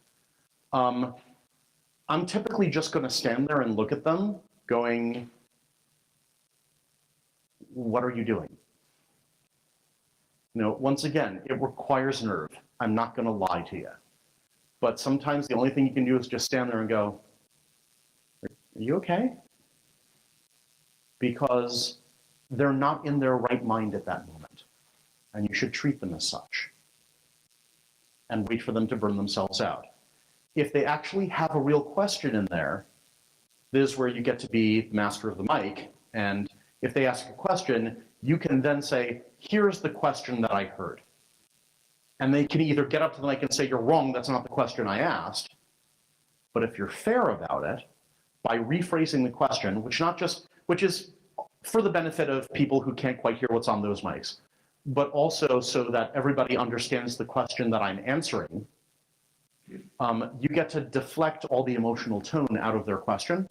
I'm typically just going to stand there and look at them going, what are you doing? Once again, it requires nerve. I'm not going to lie to you. But sometimes the only thing you can do is just stand there and go, are you okay? Because they're not in their right mind at that moment. And you should treat them as such. And wait for them to burn themselves out. If they actually have a real question in there, this is where you get to be master of the mic. And if they ask a question, you can then say, here's the question that I heard. And they can either get up to the mic and say, you're wrong, that's not the question I asked. But if you're fair about it, by rephrasing the question, which is for the benefit of people who can't quite hear what's on those mics, but also so that everybody understands the question that I'm answering, you get to deflect all the emotional tone out of their question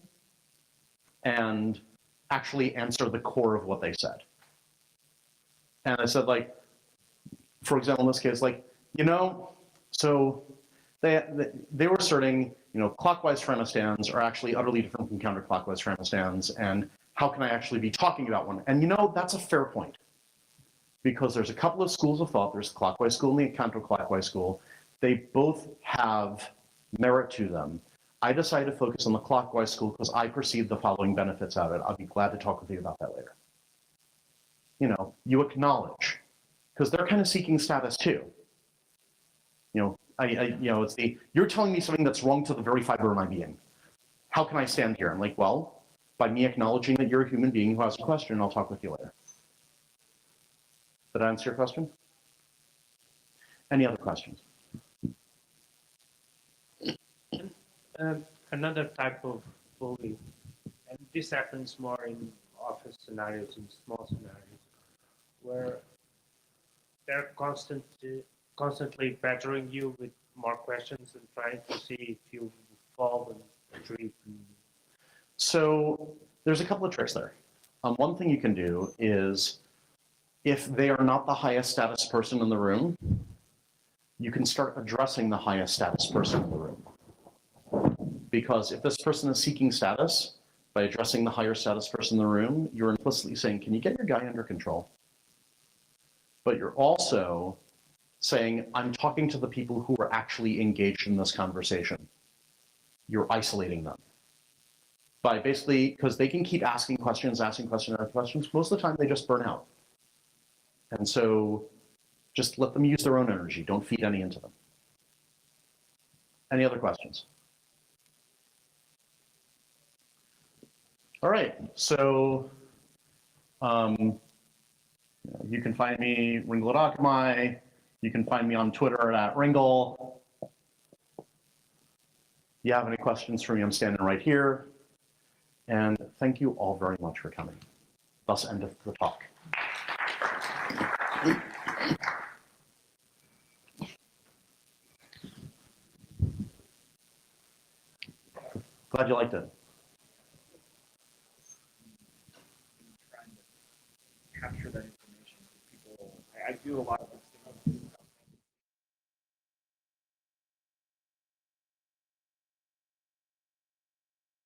and actually answer the core of what they said. And I said, like, for example, in this case, like, so they were asserting, clockwise frame-stands are actually utterly different from counterclockwise frame-stands, and how can I actually be talking about one? And that's a fair point, because there's a couple of schools of thought. There's the clockwise school and the counterclockwise school. They both have merit to them. I decided to focus on the clockwise school because I perceived the following benefits out of it. I'll be glad to talk with you about that later. You acknowledge, because they're kind of seeking status too. It's you're telling me something that's wrong to the very fiber of my being. How can I stand here? I'm like, well, by me acknowledging that you're a human being who has a question, I'll talk with you later. Did I answer your question? Any other questions? Another type of bullying, and this happens more in office scenarios, in small scenarios, where they're constantly badgering you with more questions and trying to see if you fall and trip. So there's a couple of tricks there. One thing you can do is, if they are not the highest status person in the room, you can start addressing the highest status person in the room. Because if this person is seeking status, by addressing the higher status person in the room, you're implicitly saying, can you get your guy under control? But you're also saying, I'm talking to the people who are actually engaged in this conversation. You're isolating them. By basically, because they can keep asking questions after questions, most of the time they just burn out. And so just let them use their own energy. Don't feed any into them. Any other questions? All right, so you can find me, Ringle at Akamai. You can find me on Twitter at Ringle. If you have any questions for me, I'm standing right here. And thank you all very much for coming. Thus endeth the talk. Glad you liked it. Trying to capture that information. People, I do a lot of